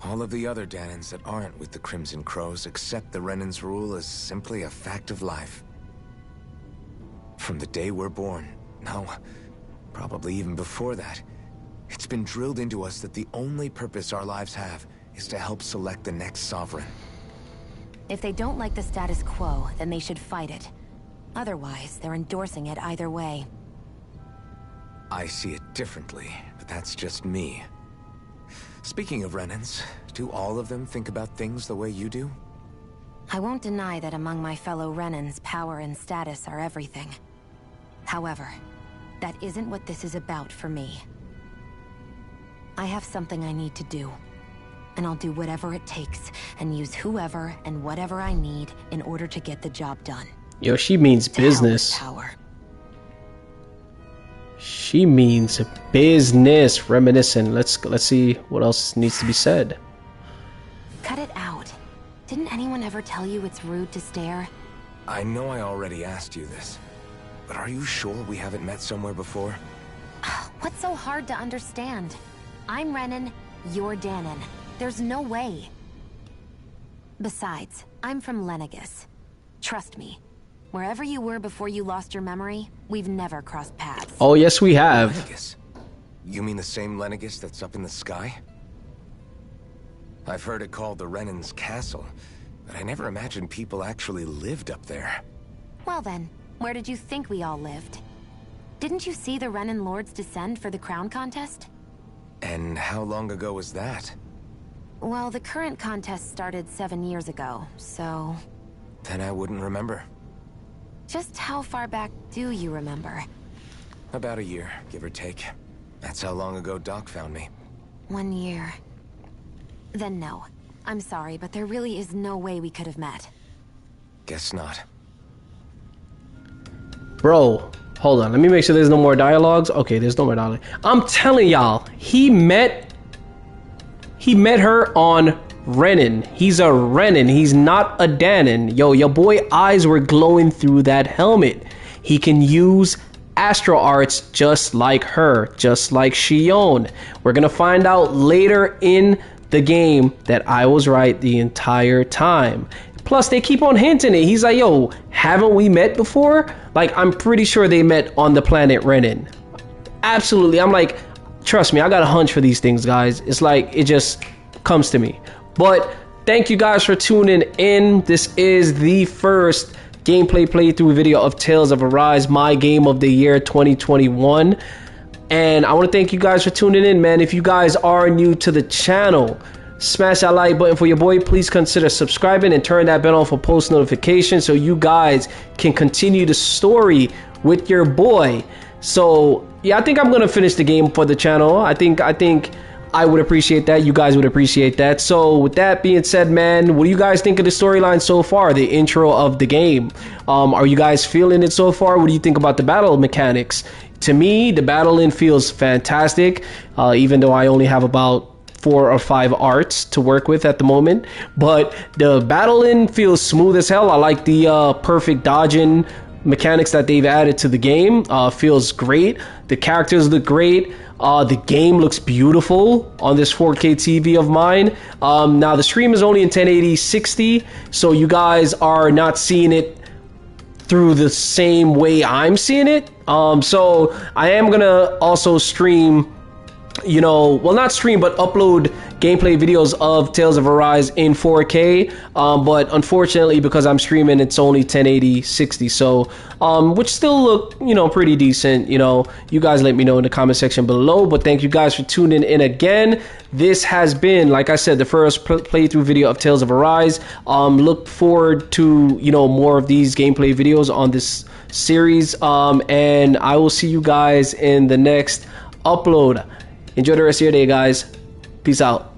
All of the other Dahnans that aren't with the Crimson Crows accept the Renan's rule as simply a fact of life. From the day we're born, no, probably even before that, it's been drilled into us that the only purpose our lives have is to help select the next sovereign. If they don't like the status quo, then they should fight it. Otherwise, they're endorsing it either way. I see it differently, but that's just me. Speaking of Renans, do all of them think about things the way you do? I won't deny that among my fellow Renans, power and status are everything. However, that isn't what this is about for me. I have something I need to do. And I'll do whatever it takes, and use whoever and whatever I need in order to get the job done. Yo, she means business. Power. She means business. Reminiscent. Let's see what else needs to be said. Cut it out. Didn't anyone ever tell you it's rude to stare? I know I already asked you this, but are you sure we haven't met somewhere before? What's so hard to understand? I'm Renan, you're Dahnan. There's no way. Besides, I'm from Lenegis. Trust me, wherever you were before you lost your memory, we've never crossed paths. Oh, yes, we have. Lenegis? You mean the same Lenegis that's up in the sky? I've heard it called the Renan's Castle, but I never imagined people actually lived up there. Well then, where did you think we all lived? Didn't you see the Renan Lords descend for the crown contest? And how long ago was that? Well, the current contest started 7 years ago, so... Then I wouldn't remember. Just how far back do you remember? About a year, give or take. That's how long ago Doc found me. 1 year. Then no. I'm sorry, but there really is no way we could have met. Guess not. Bro, hold on. Let me make sure there's no more dialogues. Okay, there's no more dialogue. I'm telling y'all, he met her on Renan. He's a Renan. He's not a Dahnan. Yo, your boy eyes were glowing through that helmet. He can use astral arts just like her, just like Shionne. We're gonna find out later in the game that I was right the entire time. Plus, they keep on hinting it. He's like, yo, haven't we met before? Like, I'm pretty sure they met on the planet Renan. Absolutely. I'm like, trust me, I got a hunch for these things, guys. It's like, it just comes to me. But thank you guys for tuning in. This is the first gameplay playthrough video of Tales of Arise, my game of the year 2021. And I want to thank you guys for tuning in, man. If you guys are new to the channel, smash that like button for your boy. Please consider subscribing and turn that bell on for post notifications so you guys can continue the story with your boy. So yeah, I think I'm gonna finish the game for the channel. I think I would appreciate that. You guys would appreciate that. So with that being said, man, what do you guys think of the storyline so far? The intro of the game. Are you guys feeling it so far? What do you think about the battle mechanics? To me, the battling feels fantastic, even though I only have about 4 or 5 arts to work with at the moment. But the battling feels smooth as hell. I like the perfect dodging mechanics that they've added to the game. Feels great. The characters look great. The game looks beautiful on this 4K TV of mine. Now the stream is only in 1080 60, so you guys are not seeing it through the same way I'm seeing it. So I am gonna also stream, you know, well, not stream, but upload gameplay videos of Tales of Arise in 4K. But unfortunately, because I'm streaming, it's only 1080 60. So, which still look, you know, pretty decent. You know, you guys let me know in the comment section below. But thank you guys for tuning in again. This has been, like I said, the first playthrough video of Tales of Arise. Look forward to, you know, more of these gameplay videos on this series. And I will see you guys in the next upload. Enjoy the rest of your day, guys. Peace out.